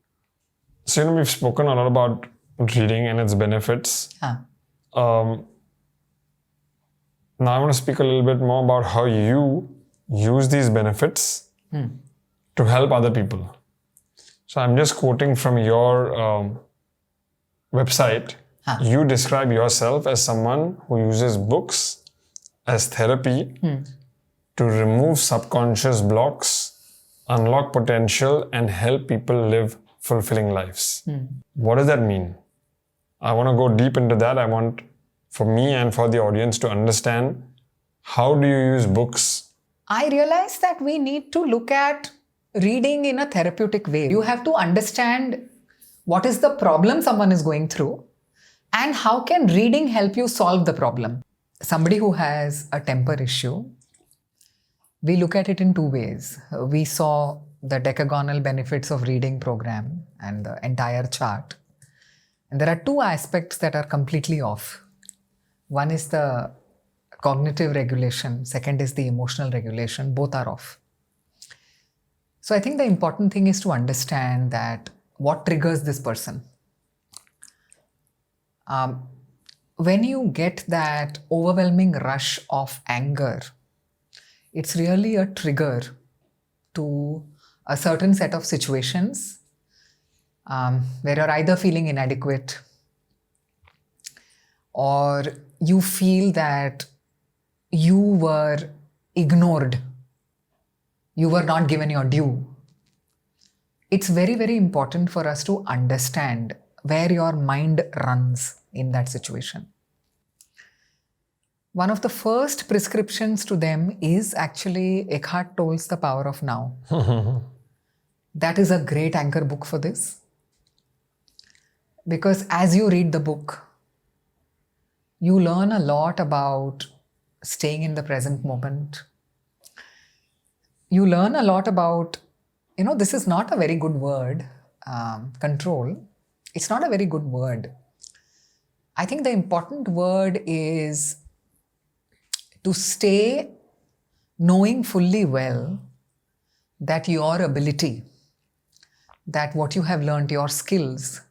Speaker 3: So, we've spoken a lot about reading and its benefits. Now I want to speak a little bit more about how you use these benefits to help other people. So I'm just quoting from your website. You describe yourself as someone who uses books as therapy to remove subconscious blocks, unlock potential, and help people live fulfilling lives. What does that mean? I want to go deep into that. I want for me and for the audience to understand, how do you use books?
Speaker 1: I realized that we need to look at reading in a therapeutic way. You have to understand what is the problem someone is going through and how can reading help you solve the problem. Somebody who has a temper issue, we look at it in two ways. We saw the decagonal benefits of reading program and the entire chart. And there are two aspects that are completely off. One is the cognitive regulation, second is the emotional regulation, both are off. So I think the important thing is to understand that what triggers this person. When you get that overwhelming rush of anger, it's really a trigger to a certain set of situations where you're either feeling inadequate or you feel that you were ignored, you were not given your due. It's very, very important for us to understand where your mind runs in that situation. One of the first prescriptions to them is actually Eckhart Tolle's The Power of Now. That is a great anchor book for this. Because as you read the book, you learn a lot about staying in the present moment. You learn a lot about, this is not a very good word, control. It's not a very good word. I think the important word is to stay knowing fully well that your ability, that what you have learned, your skills,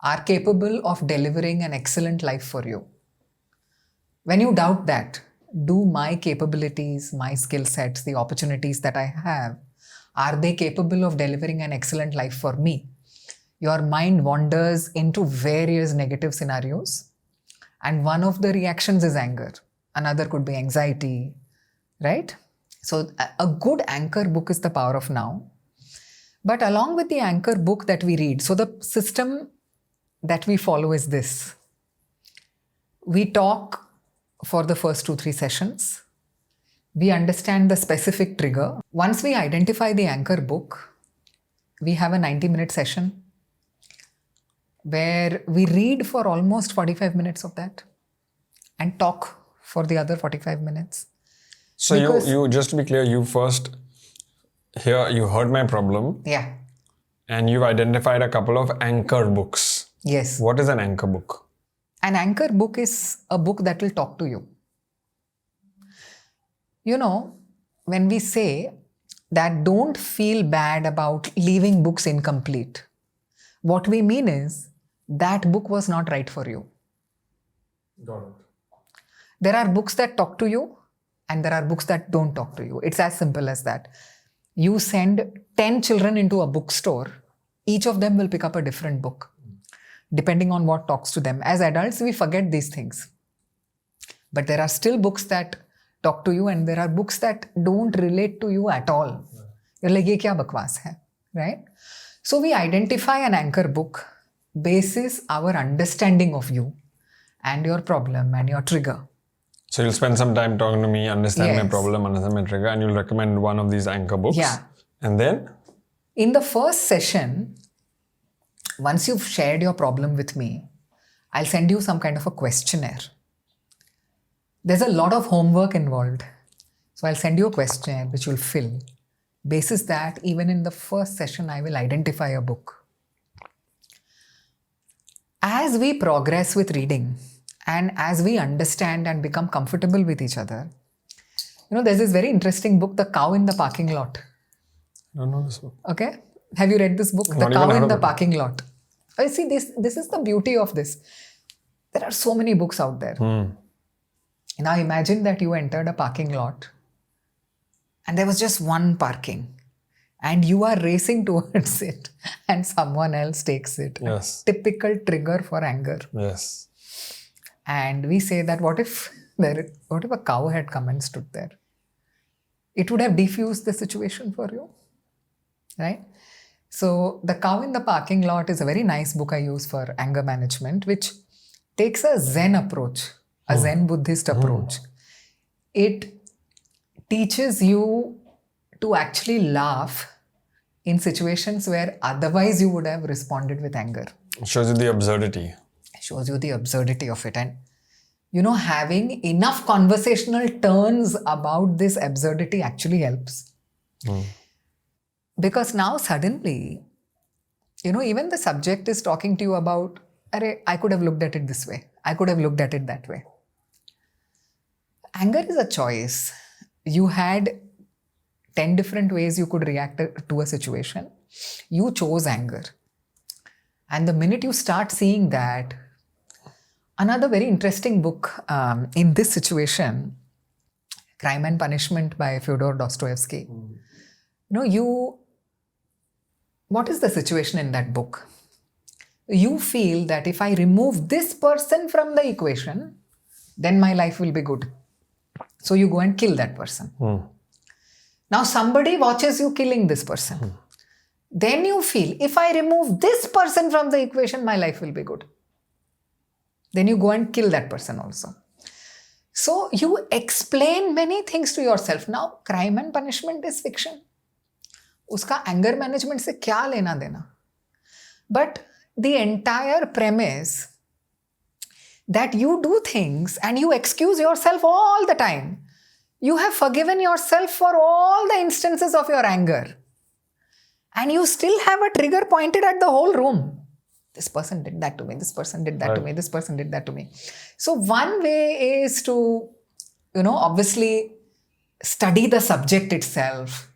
Speaker 1: are capable of delivering an excellent life for you. When you doubt that, do my capabilities, my skill sets, the opportunities that I have, are they capable of delivering an excellent life for me? Your mind wanders into various negative scenarios, and one of the reactions is anger. Another could be anxiety, right? So a good anchor book is The Power of Now. But along with the anchor book that we read, so the system that we follow is this. We talk for the first 2-3 sessions. We understand the specific trigger. Once we identify the anchor book, we have a 90-minute session where we read for almost 45 minutes of that and talk for the other 45 minutes.
Speaker 3: So you just to be clear, you first you heard my problem.
Speaker 1: Yeah.
Speaker 3: And you've identified a couple of anchor books.
Speaker 1: Yes.
Speaker 3: What is an anchor book?
Speaker 1: An anchor book is a book that will talk to you. When we say that don't feel bad about leaving books incomplete, what we mean is that book was not right for you.
Speaker 3: Got it.
Speaker 1: There are books that talk to you and there are books that don't talk to you. It's as simple as that. You send 10 children into a bookstore, each of them will pick up a different book, depending on what talks to them. As adults, we forget these things. But there are still books that talk to you and there are books that don't relate to you at all. You're like, ye kya bakwas hai, right? So we identify an anchor book basis our understanding of you and your problem and your trigger.
Speaker 3: So you'll spend some time talking to me, understand my
Speaker 1: Yes.
Speaker 3: problem, understand my trigger, and you'll recommend one of these anchor books.
Speaker 1: Yeah.
Speaker 3: And then?
Speaker 1: In the first session, once you've shared your problem with me, I'll send you some kind of a questionnaire. There's a lot of homework involved. So I'll send you a questionnaire which you'll fill. Basis that, even in the first session, I will identify a book. As we progress with reading and as we understand and become comfortable with each other, there's this very interesting book, The Cow in the Parking Lot.
Speaker 3: I don't know this book.
Speaker 1: Okay. Have you read this book?
Speaker 3: Not
Speaker 1: The
Speaker 3: even
Speaker 1: Cow
Speaker 3: heard
Speaker 1: in
Speaker 3: of
Speaker 1: the
Speaker 3: it.
Speaker 1: Parking Lot. I see this is the beauty of this. There are so many books out there. Now imagine that you entered a parking lot and there was just one parking and you are racing towards it and someone else takes it.
Speaker 3: Yes.
Speaker 1: A typical trigger for anger.
Speaker 3: Yes.
Speaker 1: And we say that what if a cow had come and stood there? It would have defused the situation for you, right? So The Cow in the Parking Lot is a very nice book I use for anger management, which takes a Zen approach a Zen Buddhist approach. It teaches you to actually laugh in situations where otherwise you would have responded with anger.
Speaker 3: It shows you the absurdity.
Speaker 1: Shows you the absurdity of it. And, having enough conversational turns about this absurdity actually helps. Because now suddenly, even the subject is talking to you about, I could have looked at it this way. I could have looked at it that way. Anger is a choice. You had 10 different ways you could react to a situation. You chose anger. And the minute you start seeing that, another very interesting book in this situation, Crime and Punishment by Fyodor Dostoevsky. What is the situation in that book? You feel that if I remove this person from the equation, then my life will be good. So you go and kill that person. Now somebody watches you killing this person. Then you feel, if I remove this person from the equation, my life will be good. Then you go and kill that person also. So you explain many things to yourself. Now, crime and punishment is fiction. Uska anger management se kya lena dena? But the entire premise that you do things and you excuse yourself all the time. You have forgiven yourself for all the instances of your anger. And you still have a trigger pointed at the whole room. This person did that to me. This person did that to me. This person did that to me. So one way is to, obviously study the subject itself,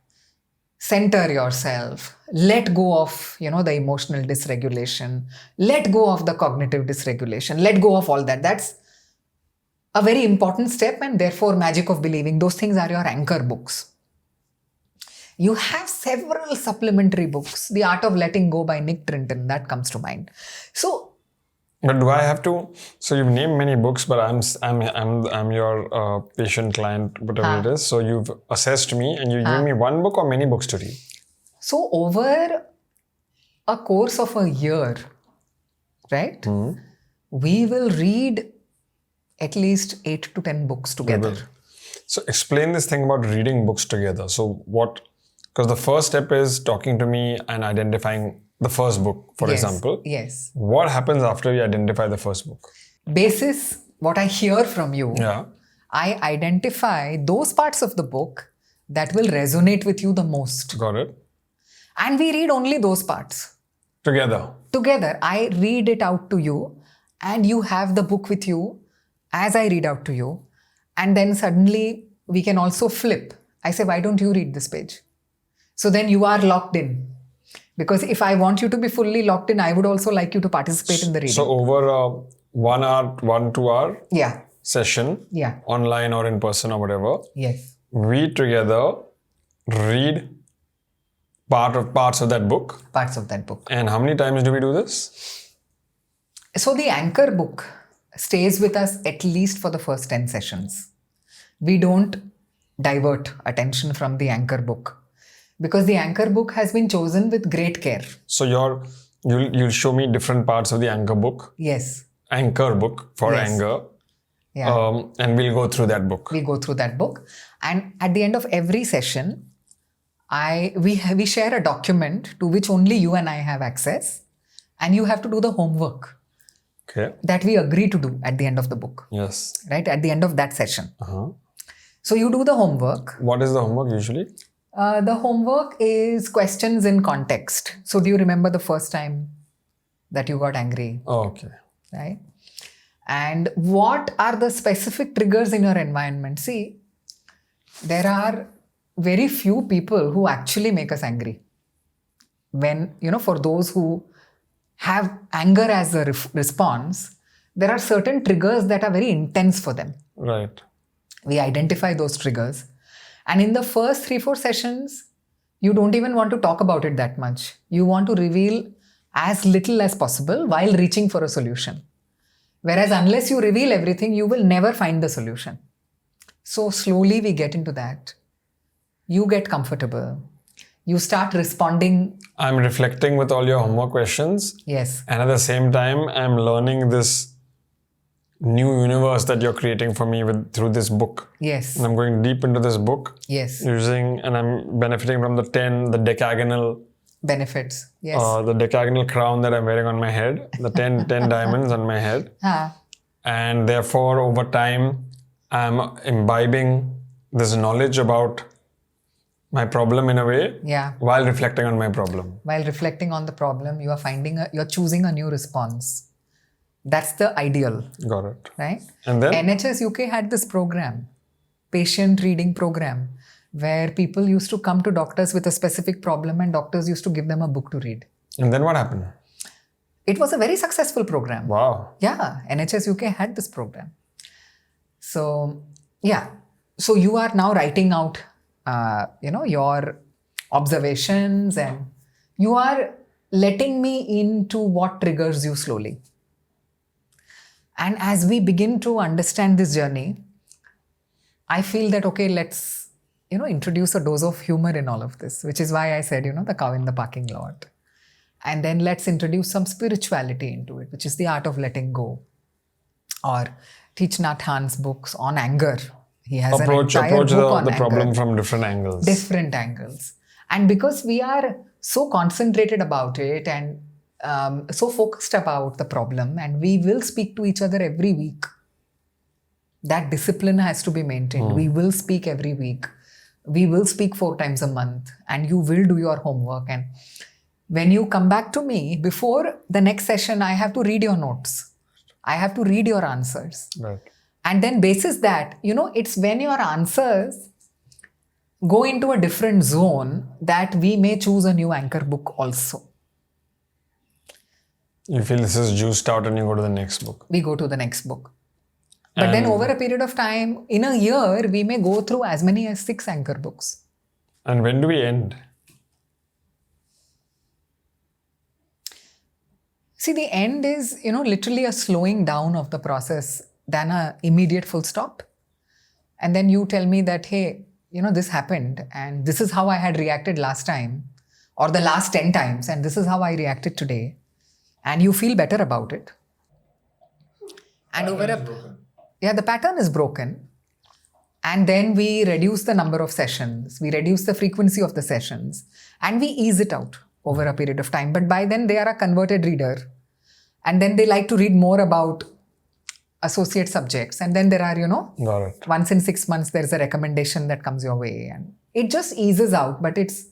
Speaker 1: center yourself, let go of, the emotional dysregulation, let go of the cognitive dysregulation, let go of all that. That's a very important step, and therefore Magic of Believing. Those things are your anchor books. You have several supplementary books. The Art of Letting Go by Nick Trinton, that comes to mind. So,
Speaker 3: but do I have to? So you've named many books, but I'm your patient client, whatever it is. So you've assessed me and you give me one book or many books to read.
Speaker 1: So over a course of a year, right? We will read at least 8 to 10 books together.
Speaker 3: So explain this thing about reading books together. So what? Because the first step is talking to me and identifying the first book, for example.
Speaker 1: Yes.
Speaker 3: What happens after we identify the first book?
Speaker 1: Basis what I hear from you, I identify those parts of the book that will resonate with you the most.
Speaker 3: Got it.
Speaker 1: And we read only those parts.
Speaker 3: Together.
Speaker 1: I read it out to you and you have the book with you as I read out to you. And then suddenly we can also flip. I say, why don't you read this page? So then you are locked in. Because if I want you to be fully locked in, I would also like you to participate in the reading.
Speaker 3: So over a 2 hour session, online or in person or whatever, we together read parts of that book.
Speaker 1: Parts of that book.
Speaker 3: And how many times do we do this?
Speaker 1: So the anchor book stays with us at least for the first 10 sessions. We don't divert attention from the anchor book. Because the anchor book has been chosen with great care.
Speaker 3: So you'll show me different parts of the anchor book.
Speaker 1: Yes.
Speaker 3: Anchor book for anger.
Speaker 1: Yeah.
Speaker 3: And we'll go through that book.
Speaker 1: We go through that book. And at the end of every session, we share a document to which only you and I have access. And you have to do the homework.
Speaker 3: Okay.
Speaker 1: That we agree to do at the end of the book.
Speaker 3: Yes.
Speaker 1: Right? At the end of that session. So you do the homework.
Speaker 3: What is the homework usually?
Speaker 1: The homework is questions in context. So do you remember the first time that you got angry?
Speaker 3: Oh, okay.
Speaker 1: Right? And what are the specific triggers in your environment? See, there are very few people who actually make us angry. When, for those who have anger as a response, there are certain triggers that are very intense for them.
Speaker 3: Right.
Speaker 1: We identify those triggers. And in the first 3-4 sessions, you don't even want to talk about it that much. You want to reveal as little as possible while reaching for a solution. Whereas unless you reveal everything, you will never find the solution. So slowly we get into that. You get comfortable. You start responding.
Speaker 3: I'm reflecting with all your homework questions.
Speaker 1: Yes.
Speaker 3: And at the same time, I'm learning this new universe that you're creating for me through this book.
Speaker 1: Yes.
Speaker 3: And I'm going deep into this book.
Speaker 1: Yes.
Speaker 3: And I'm benefiting from the decagonal
Speaker 1: Benefits. Yes.
Speaker 3: the decagonal crown that I'm wearing on my head, the 10 diamonds on my head. And therefore, over time, I'm imbibing this knowledge about my problem in a way, while reflecting on my problem.
Speaker 1: While reflecting on the problem, you are you're choosing a new response. That's the ideal.
Speaker 3: Got it.
Speaker 1: Right?
Speaker 3: And then?
Speaker 1: NHS UK had this program, patient reading program, where people used to come to doctors with a specific problem and doctors used to give them a book to read.
Speaker 3: And then what happened?
Speaker 1: It was a very successful program.
Speaker 3: Wow.
Speaker 1: Yeah, NHS UK had this program. So, yeah. So you are now writing out, your observations, and you are letting me into what triggers you slowly. And as we begin to understand this journey, I feel that, okay, let's, introduce a dose of humor in all of this, which is why I said, the cow in the parking lot. And then let's introduce some spirituality into it, which is the art of letting go. Or Thich Nhat Hanh's books on anger. He has
Speaker 3: approach
Speaker 1: an entire book on
Speaker 3: the
Speaker 1: anger.
Speaker 3: problem from different angles.
Speaker 1: Different angles. And because we are so concentrated about it and so focused about the problem, and we will speak to each other every week. That discipline has to be maintained. We will speak every week. We will speak 4 times a month, and you will do your homework. And when you come back to me, before the next session, I have to read your notes. I have to read your answers.
Speaker 3: Right.
Speaker 1: And then basis that, it's when your answers go into a different zone that we may choose a new anchor book also.
Speaker 3: You feel this is juiced out and you go to the next book.
Speaker 1: We go to the next book. But then over a period of time, in a year, we may go through as many as 6 anchor books.
Speaker 3: And when do we end?
Speaker 1: See, the end is, literally a slowing down of the process than an immediate full stop. And then you tell me that, hey, this happened and this is how I had reacted last time or the last 10 times and this is how I reacted today. And you feel better about it. And the pattern is broken. And then we reduce the number of sessions. We reduce the frequency of the sessions. And we ease it out over a period of time. But by then they are a converted reader. And then they like to read more about associate subjects. And then there are,
Speaker 3: Got it.
Speaker 1: once in 6 months, there's a recommendation that comes your way. And it just eases out. But it's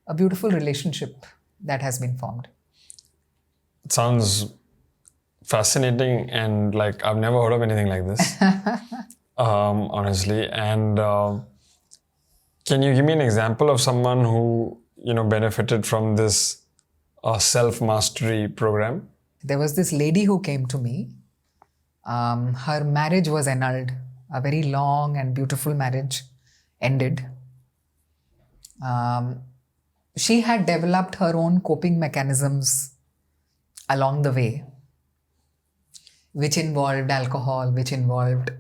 Speaker 1: a beautiful relationship that has been formed.
Speaker 3: It sounds fascinating and like I've never heard of anything like this, honestly. And can you give me an example of someone who, benefited from this self-mastery program?
Speaker 1: There was this lady who came to me. Her marriage was annulled. A very long and beautiful marriage ended. She had developed her own coping mechanisms along the way, which involved alcohol, which involved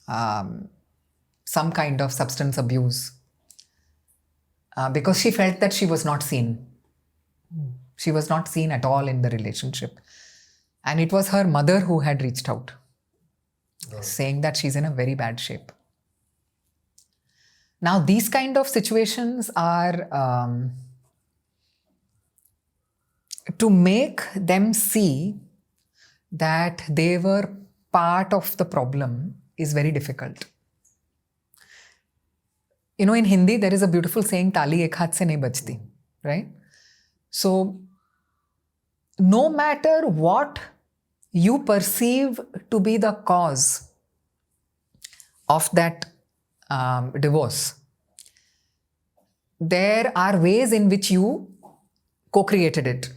Speaker 1: some kind of substance abuse, because she felt that she was not seen. She was not seen at all in the relationship. And it was her mother who had reached out, saying that she's in a very bad shape. Now, these kind of situations are to make them see that they were part of the problem is very difficult. In Hindi, there is a beautiful saying, Tali ek haath se nahi bajti, right? So, no matter what you perceive to be the cause of that divorce, there are ways in which you co-created it.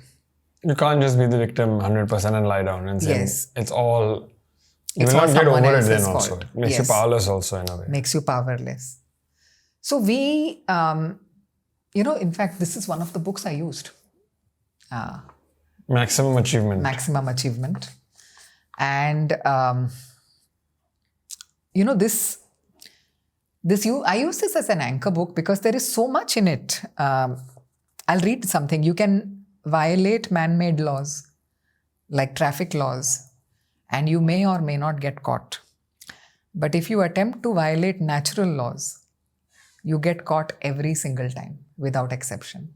Speaker 3: You can't just be the victim 100% and lie down and say,
Speaker 1: Yes.
Speaker 3: it's all... You
Speaker 1: It's
Speaker 3: will
Speaker 1: all
Speaker 3: not get
Speaker 1: someone
Speaker 3: over it
Speaker 1: else's
Speaker 3: then also.
Speaker 1: fault.
Speaker 3: It makes you
Speaker 1: Yes.
Speaker 3: powerless also in a way.
Speaker 1: Makes you powerless. So we, in fact, this is one of the books I used.
Speaker 3: Maximum achievement.
Speaker 1: Maximum Achievement. And, I use this as an anchor book because there is so much in it. I'll read something. You can violate man-made laws, like traffic laws, and you may or may not get caught. But if you attempt to violate natural laws, you get caught every single time, without exception.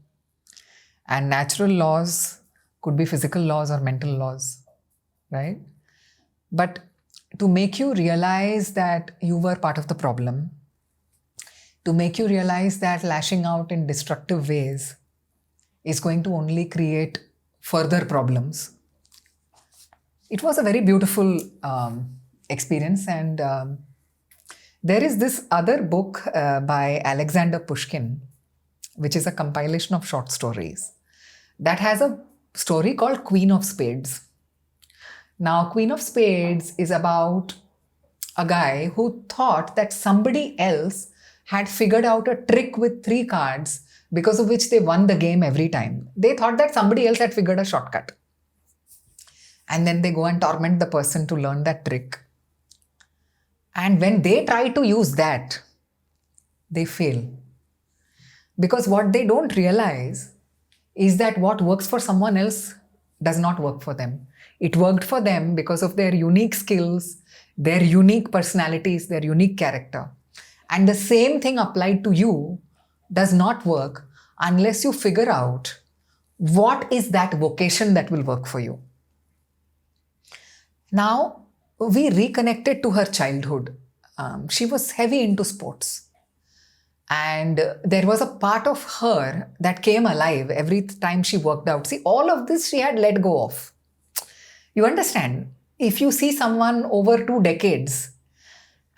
Speaker 1: And natural laws could be physical laws or mental laws, right? But to make you realize that you were part of the problem, to make you realize that lashing out in destructive ways is going to only create further problems. It was a very beautiful experience. And there is this other book by Alexander Pushkin, which is a compilation of short stories, that has a story called Queen of Spades. Now, Queen of Spades is about a guy who thought that somebody else had figured out a trick with 3 cards because of which they won the game every time. They thought that somebody else had figured a shortcut. And then they go and torment the person to learn that trick. And when they try to use that, they fail. Because what they don't realize is that what works for someone else does not work for them. It worked for them because of their unique skills, their unique personalities, their unique character. And the same thing applied to you does not work unless you figure out what is that vocation that will work for you. Now, we reconnected to her childhood. She was heavy into sports. And there was a part of her that came alive every time she worked out. See, all of this she had let go of. You understand? If you see someone over 2 decades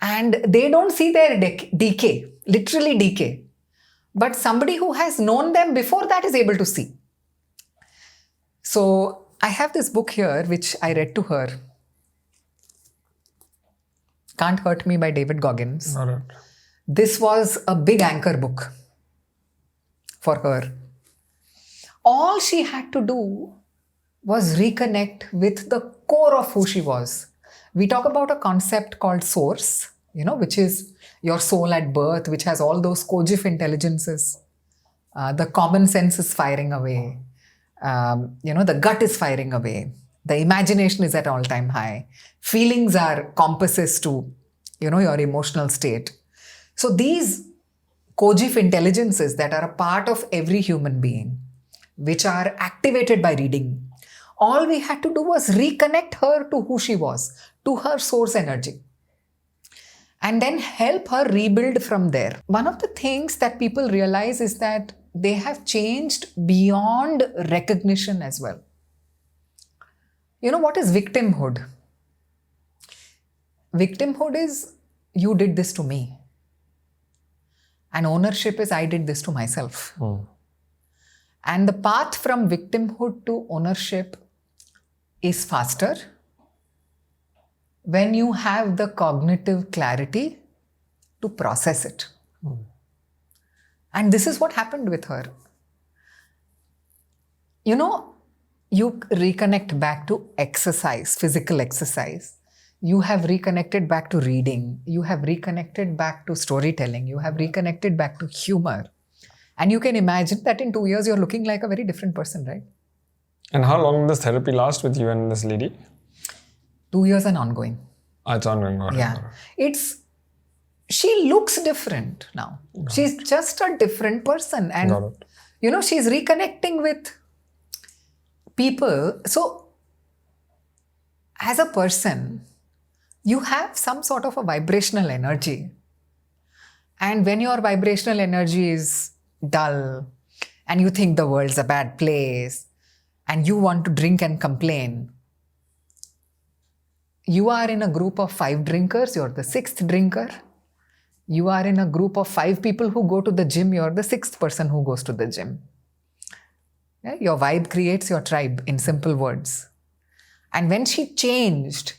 Speaker 1: and they don't see their decay, literally decay, but somebody who has known them before that is able to see. So I have this book here which I read to her. Can't Hurt Me by David Goggins.
Speaker 3: Got it.
Speaker 1: This was a big anchor book for her. All she had to do was reconnect with the core of who she was. We talk about a concept called source, which is your soul at birth, which has all those cogif intelligences. The common sense is firing away. The gut is firing away. The imagination is at all-time high. Feelings are compasses to, your emotional state. So these cogif intelligences that are a part of every human being, which are activated by reading, all we had to do was reconnect her to who she was, to her source energy, and then help her rebuild from there. One of the things that people realize is that they have changed beyond recognition as well. What is victimhood? Victimhood is, you did this to me. And ownership is, I did this to myself. And the path from victimhood to ownership is faster when you have the cognitive clarity to process it. And this is what happened with her. You reconnect back to exercise, physical exercise. You have reconnected back to reading. You have reconnected back to storytelling. You have reconnected back to humor. And you can imagine that in 2 years, you're looking like a very different person, right?
Speaker 3: And how long does therapy last with you and this lady?
Speaker 1: 2 years and ongoing.
Speaker 3: It's ongoing. Got it,
Speaker 1: Yeah.
Speaker 3: got it.
Speaker 1: She looks different now. She's just a different person. And,
Speaker 3: Got it.
Speaker 1: She's reconnecting with people. So, as a person, you have some sort of a vibrational energy. And when your vibrational energy is dull and you think the world's a bad place and you want to drink and complain, you are in a group of 5 drinkers, you're the 6th drinker. You are in a group of 5 people who go to the gym, you're the 6th person who goes to the gym. Yeah? Your vibe creates your tribe, in simple words. And when she changed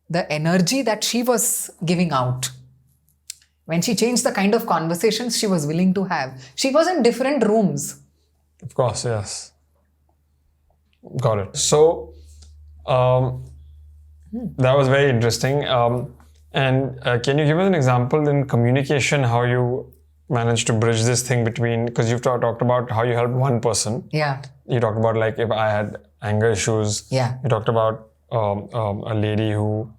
Speaker 1: the energy that she was giving out, when she changed the kind of conversations she was willing to have, she was in different rooms.
Speaker 3: Of course, yes. Got it. So, that was very interesting. And can you give us an example in communication, how you managed to bridge this thing between, because you've talked about how you helped one person.
Speaker 1: Yeah.
Speaker 3: You talked about like if I had anger issues.
Speaker 1: Yeah.
Speaker 3: You talked about a lady who,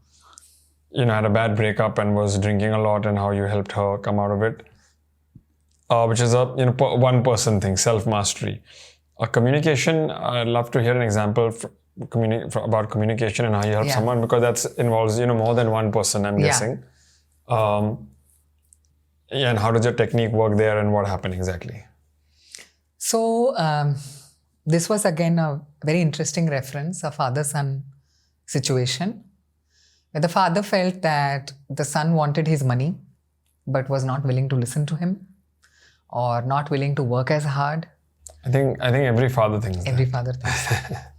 Speaker 3: had a bad breakup and was drinking a lot, and how you helped her come out of it, which is a one person thing, self mastery. Communication. I'd love to hear an example about communication and how you help someone, because that involves more than one person, I'm guessing. And how does your technique work there, and what happened exactly?
Speaker 1: So this was again a very interesting reference, a father-son situation, where the father felt that the son wanted his money, but was not willing to listen to him, or not willing to work as hard.
Speaker 3: I think every father thinks that.
Speaker 1: Every father thinks that.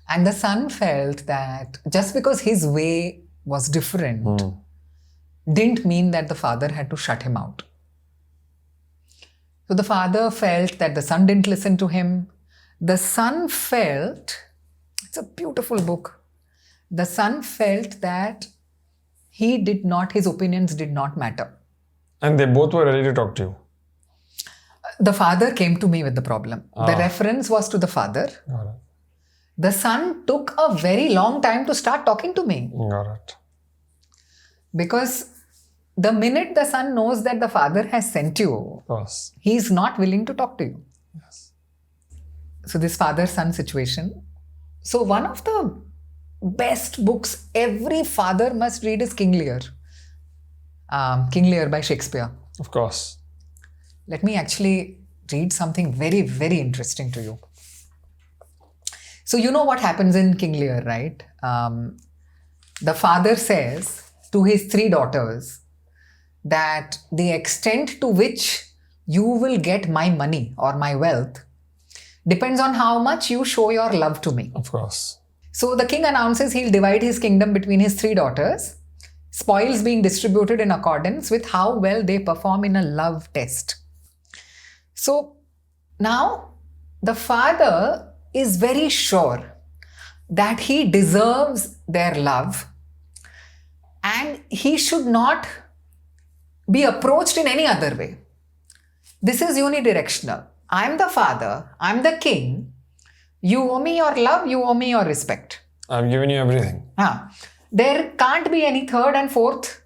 Speaker 1: And the son felt that just because his way was different didn't mean that the father had to shut him out. So the father felt that the son didn't listen to him. The son felt, it's a beautiful book, the son felt that his opinions did not matter.
Speaker 3: And they both were ready to talk to you.
Speaker 1: The father came to me with the problem. The reference was to the father.
Speaker 3: Got it.
Speaker 1: The son took a very long time to start talking to me.
Speaker 3: Got it.
Speaker 1: Because the minute the son knows that the father has sent you,
Speaker 3: Of course.
Speaker 1: he's not willing to talk to you.
Speaker 3: Yes.
Speaker 1: So this father-son situation. So one of the best books every father must read is King Lear. King Lear by Shakespeare.
Speaker 3: Of course.
Speaker 1: Let me actually read something very, very interesting to you. So you know what happens in King Lear, right? The father says to his 3 daughters that the extent to which you will get my money or my wealth depends on how much you show your love to me.
Speaker 3: Of course.
Speaker 1: So the king announces he'll divide his kingdom between his 3 daughters, spoils being distributed in accordance with how well they perform in a love test. So now the father is very sure that he deserves their love and he should not be approached in any other way. This is unidirectional. I'm the father, I'm the king. You owe me your love, you owe me your respect.
Speaker 3: I've given you everything.
Speaker 1: There can't be any third and fourth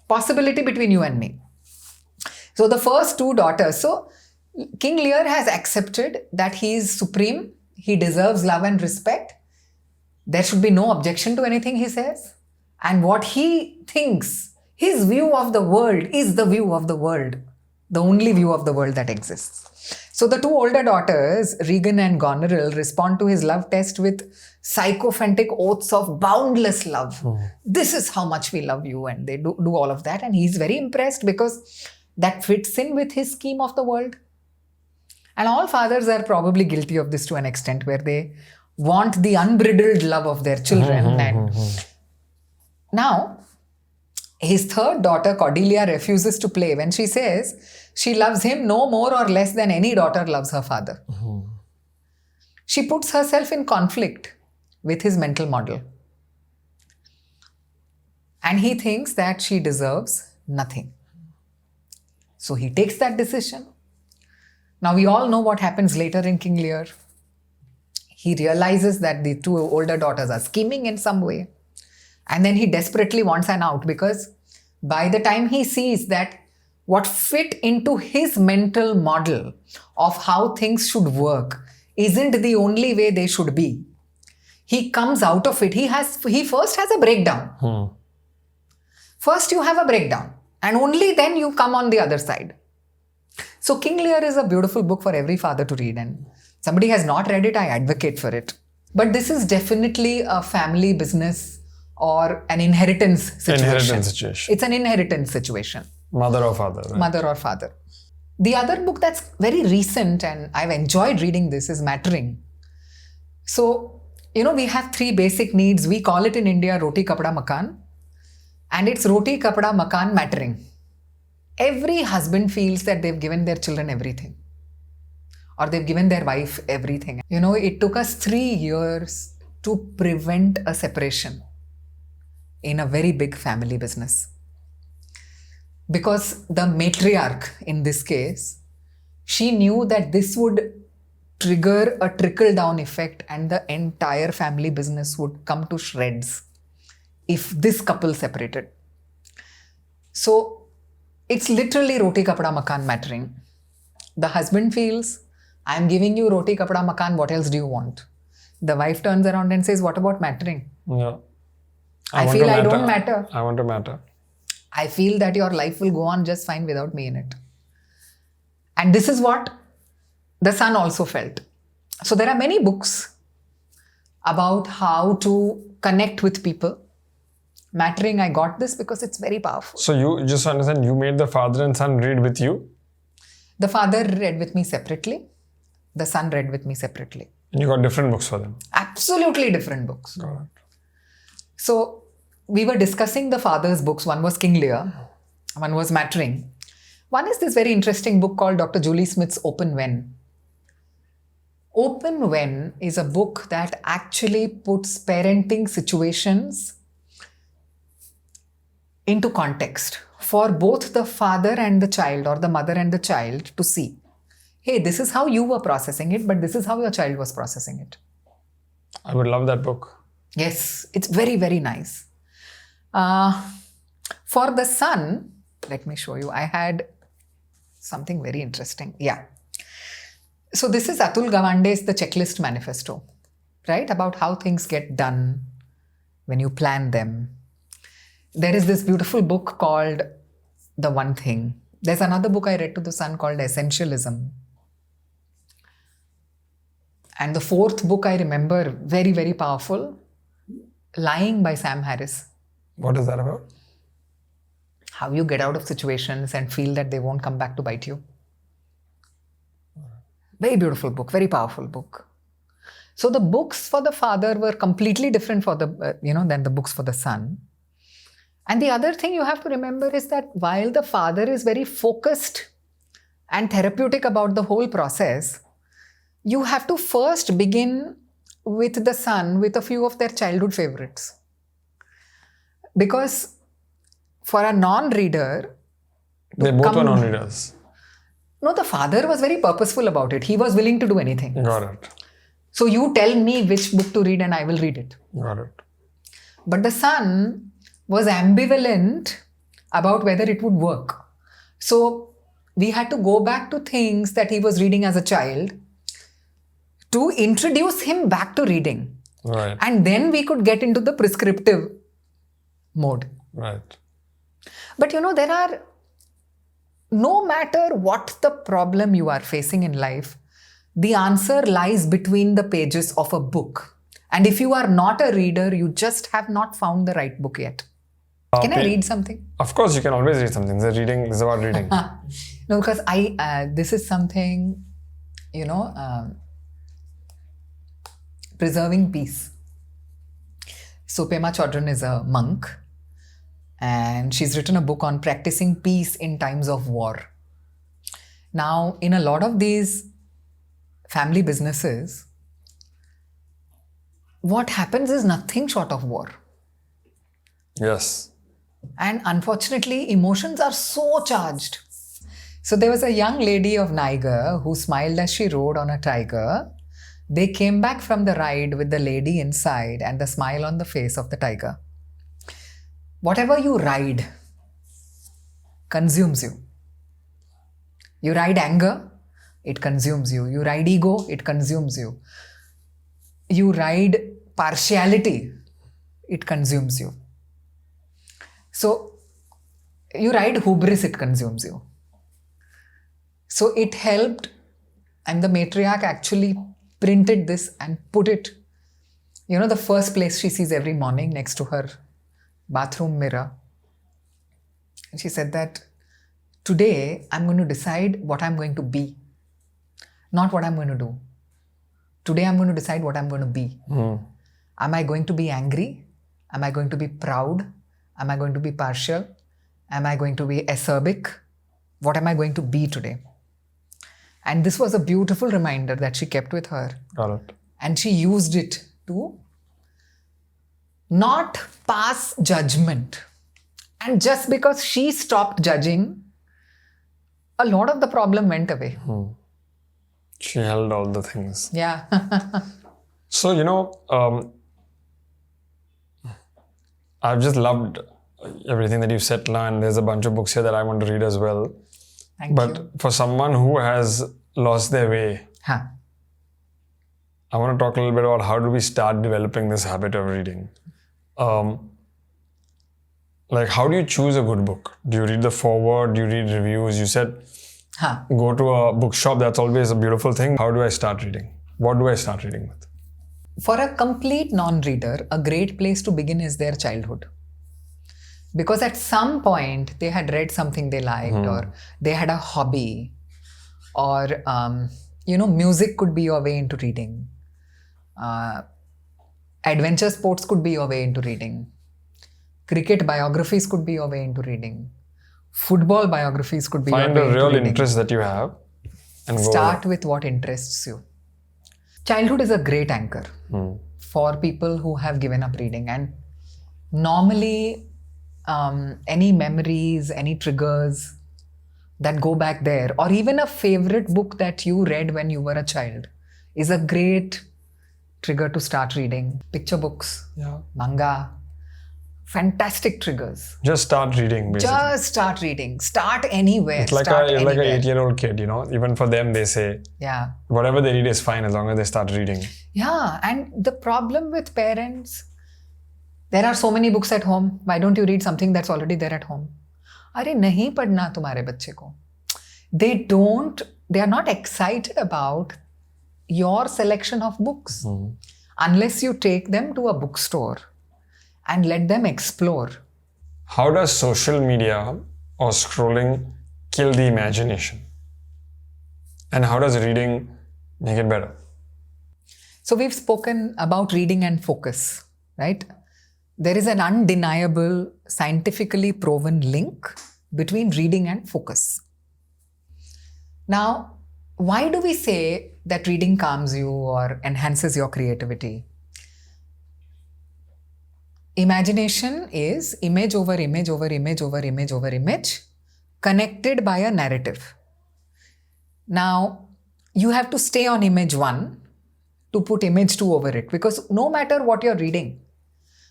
Speaker 1: possibility between you and me. So the first 2 daughters. So King Lear has accepted that he is supreme. He deserves love and respect. There should be no objection to anything he says. And what he thinks, his view of the world is the view of the world. The only view of the world that exists. So the 2 older daughters, Regan and Goneril, respond to his love test with sycophantic oaths of boundless love. This is how much we love you. And they do all of that. And he's very impressed because that fits in with his scheme of the world. And all fathers are probably guilty of this to an extent, where they want the unbridled love of their children. And now, his 3rd daughter, Cordelia, refuses to play when she says she loves him no more or less than any daughter loves her father. She puts herself in conflict with his mental model. And he thinks that she deserves nothing. So he takes that decision. Now we all know what happens later in King Lear. He realizes that the 2 older daughters are scheming in some way. And then he desperately wants an out, because by the time he sees that what fit into his mental model of how things should work isn't the only way they should be, he comes out of it. He first has a breakdown. First you have a breakdown, and only then you come on the other side. So King Lear is a beautiful book for every father to read, and somebody has not read it, I advocate for it. But this is definitely a family business or an inheritance situation. It's an inheritance situation.
Speaker 3: Mother or father. Right?
Speaker 1: Mother or father. The other book that's very recent, and I've enjoyed reading this, is Mattering. So, we have 3 basic needs. We call it in India Roti Kapda Makan. And it's Roti Kapda Makan Mattering. Every husband feels that they've given their children everything. Or they've given their wife everything. It took us 3 years to prevent a separation in a very big family business. Because the matriarch, in this case, she knew that this would trigger a trickle-down effect and the entire family business would come to shreds if this couple separated. So it's literally roti kapda makan mattering. The husband feels, I'm giving you roti kapda makan, what else do you want? The wife turns around and says, what about mattering?
Speaker 3: Yeah.
Speaker 1: I
Speaker 3: want
Speaker 1: feel
Speaker 3: to
Speaker 1: I don't matter.
Speaker 3: I want to matter.
Speaker 1: I feel that your life will go on just fine without me in it. And this is what the son also felt. So there are many books about how to connect with people. Mattering, I got this because it's very powerful.
Speaker 3: So you just understand, you made the father and son read with you?
Speaker 1: The father read with me separately. The son read with me separately.
Speaker 3: And you got different books for them?
Speaker 1: Absolutely different books.
Speaker 3: Got it.
Speaker 1: So we were discussing the father's books. One was King Lear. One was Mattering. One is this very interesting book called Dr. Julie Smith's Open When. Open When is a book that actually puts parenting situations into context for both the father and the child or the mother and the child to see, hey, this is how you were processing it, but this is how your child was processing it.
Speaker 3: I would love that book.
Speaker 1: Yes, it's very, very nice. For the son, let me show you. I had something very interesting. Yeah. So this is Atul Gawande's The Checklist Manifesto, right? About how things get done when you plan them. There is this beautiful book called The One Thing. There's another book I read to the son called Essentialism. And the fourth book I remember, very, very powerful, Lying by Sam Harris.
Speaker 3: What is that about?
Speaker 1: How you get out of situations and feel that they won't come back to bite you. Very beautiful book, very powerful book. So the books for the father were completely different for the, than the books for the son. And the other thing you have to remember is that while the father is very focused and therapeutic about the whole process, you have to first begin with the son with a few of their childhood favorites. Because for a non-reader...
Speaker 3: They both were non-readers.
Speaker 1: No, the father was very purposeful about it. He was willing to do anything.
Speaker 3: Got it.
Speaker 1: So you tell me which book to read and I will read it.
Speaker 3: Got it.
Speaker 1: But the son was ambivalent about whether it would work. So we had to go back to things that he was reading as a child to introduce him back to reading.
Speaker 3: Right.
Speaker 1: And then we could get into the prescriptive mode.
Speaker 3: Right.
Speaker 1: But there are, no matter what the problem you are facing in life, the answer lies between the pages of a book. And if you are not a reader, you just have not found the right book yet. Can I read something?
Speaker 3: Of course, you can always read something. The reading is about reading.
Speaker 1: No, because this is something, preserving peace. So Pema Chodron is a monk and she's written a book on practicing peace in times of war. Now, in a lot of these family businesses, what happens is nothing short of war.
Speaker 3: Yes.
Speaker 1: And unfortunately, emotions are so charged. So there was a young lady of Niger who smiled as she rode on a tiger. They came back from the ride with the lady inside and the smile on the face of the tiger. Whatever you ride consumes you. You ride anger, it consumes you. You ride ego, it consumes you. You ride partiality, it consumes you. So you ride hubris, it consumes you. So it helped, and the matriarch actually printed this and put it, the first place she sees every morning next to her bathroom mirror. And she said that today I'm going to decide what I'm going to be, not what I'm going to do. Today I'm going to decide what I'm going to be. Am I going to be angry? Am I going to be proud? Am I going to be partial? Am I going to be acerbic? What am I going to be today? And this was a beautiful reminder that she kept with her.
Speaker 3: Got it.
Speaker 1: And she used it to not pass judgment. And just because she stopped judging, a lot of the problem went away.
Speaker 3: She held all the things.
Speaker 1: Yeah.
Speaker 3: So, I've just loved everything that you've said now, and there's a bunch of books here that I want to read as well.
Speaker 1: Thank
Speaker 3: But
Speaker 1: you.
Speaker 3: for someone who has lost their way,
Speaker 1: Huh.
Speaker 3: I want to talk a little bit about how do we start developing this habit of reading. Like, how do you choose a good book? Do you read the foreword? Do you read reviews? You said
Speaker 1: Huh.
Speaker 3: go to a bookshop. That's always a beautiful thing. How do I start reading? What do I start reading with?
Speaker 1: For a complete non-reader, a great place to begin is their childhood. Because at some point they had read something they liked, or they had a hobby, or music could be your way into reading. Adventure sports could be your way into reading. Cricket biographies could be your way into reading. Football biographies could be your
Speaker 3: Find
Speaker 1: way
Speaker 3: a
Speaker 1: into
Speaker 3: real
Speaker 1: reading.
Speaker 3: interest that you have and go
Speaker 1: Start with what interests you. Childhood is a great anchor for people who have given up reading. And normally, any memories, any triggers that go back there, or even a favorite book that you read when you were a child, is a great trigger to start reading. Picture books, manga, fantastic triggers.
Speaker 3: Just start reading, basically.
Speaker 1: Just start reading. Start anywhere.
Speaker 3: It's like
Speaker 1: start
Speaker 3: like an
Speaker 1: anywhere.
Speaker 3: 8-year-old kid, Even for them, they say
Speaker 1: Yeah.
Speaker 3: whatever they read is fine as long as they start reading.
Speaker 1: Yeah. And the problem with parents, there are so many books at home. Why don't you read something that's already there at home? अरे नहीं पढ़ना तुम्हारे बच्चे को. They are not excited about your selection of books unless you take them to a bookstore and let them explore.
Speaker 3: How does social media or scrolling kill the imagination? And how does reading make it better?
Speaker 1: So we've spoken about reading and focus, right? There is an undeniable, scientifically proven link between reading and focus. Now, why do we say that reading calms you or enhances your creativity? Imagination is image over image over image over image over image, connected by a narrative. Now, you have to stay on image 1 to put image 2 over it, because no matter what you're reading,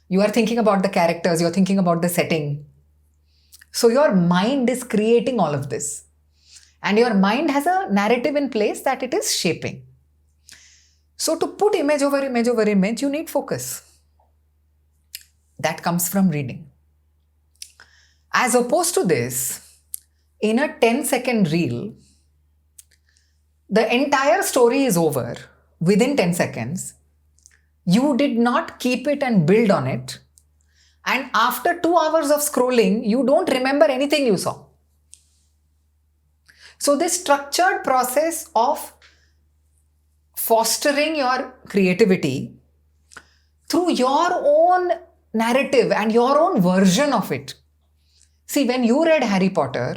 Speaker 1: you are thinking about the characters, you're thinking about the setting. So your mind is creating all of this. And your mind has a narrative in place that it is shaping. So to put image over image over image, you need focus. That comes from reading. As opposed to this, in a 10-second reel, the entire story is over within 10 seconds. You did not keep it and build on it. And after 2 hours of scrolling, you don't remember anything you saw. So this structured process of fostering your creativity through your own narrative and your own version of it. See, when you read Harry Potter,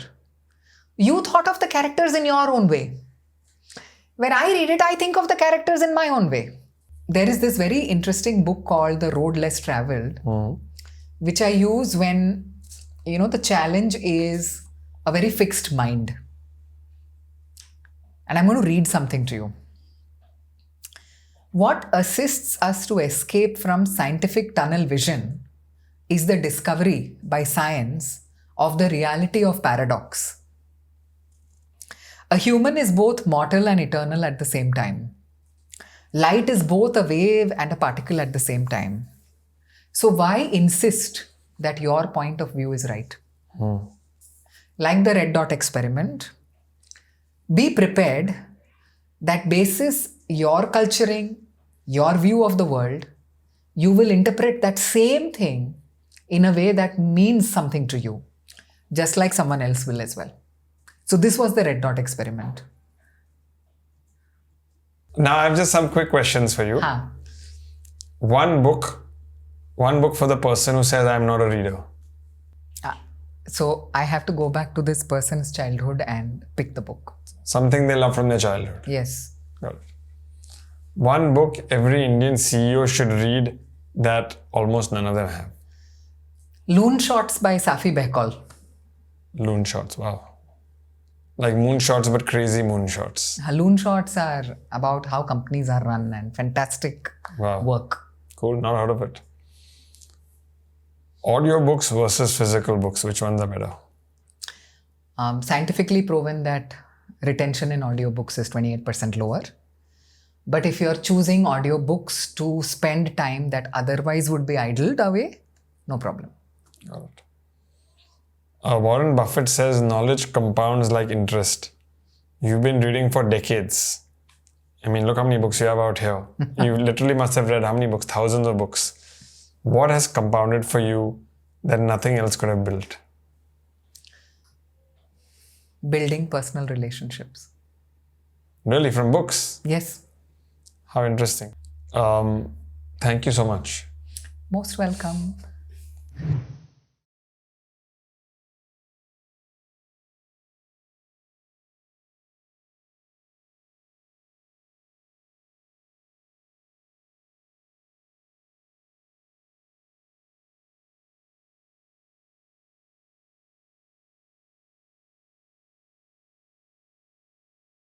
Speaker 1: you thought of the characters in your own way. When I read it, I think of the characters in my own way. There is this very interesting book called The Road Less Traveled, which I use when, the challenge is a very fixed mind. And I'm going to read something to you. What assists us to escape from scientific tunnel vision is the discovery by science of the reality of paradox. A human is both mortal and eternal at the same time. Light is both a wave and a particle at the same time. So why insist that your point of view is right? Like the red dot experiment, be prepared that basis your culturing, your view of the world, you will interpret that same thing in a way that means something to you, just like someone else will as well. So this was the red dot experiment.
Speaker 3: Now I have just some quick questions for you. One book for the person who says I'm not a reader.
Speaker 1: So I have to go back to this person's childhood and pick the book.
Speaker 3: Something they love from their childhood.
Speaker 1: Yes.
Speaker 3: Got it. One book every Indian CEO should read that almost none of them have.
Speaker 1: Loon Shots by Safi Behkal.
Speaker 3: Loon Shots, wow. Like moonshots, but crazy moonshots.
Speaker 1: Loon shots are about how companies are run and fantastic
Speaker 3: Wow.
Speaker 1: work.
Speaker 3: Cool, not out of it. Audiobooks versus physical books, which ones are better?
Speaker 1: Scientifically proven that retention in audiobooks is 28% lower. But if you're choosing audiobooks to spend time that otherwise would be idled away, no problem.
Speaker 3: Got it. Warren Buffett says knowledge compounds like interest. You've been reading for decades. I mean, look how many books you have out here. You literally must have read how many books? Thousands of books. What has compounded for you that nothing else could have built?
Speaker 1: Building personal relationships.
Speaker 3: Really, from books?
Speaker 1: Yes,
Speaker 3: How interesting. Thank you so much.
Speaker 1: most welcome.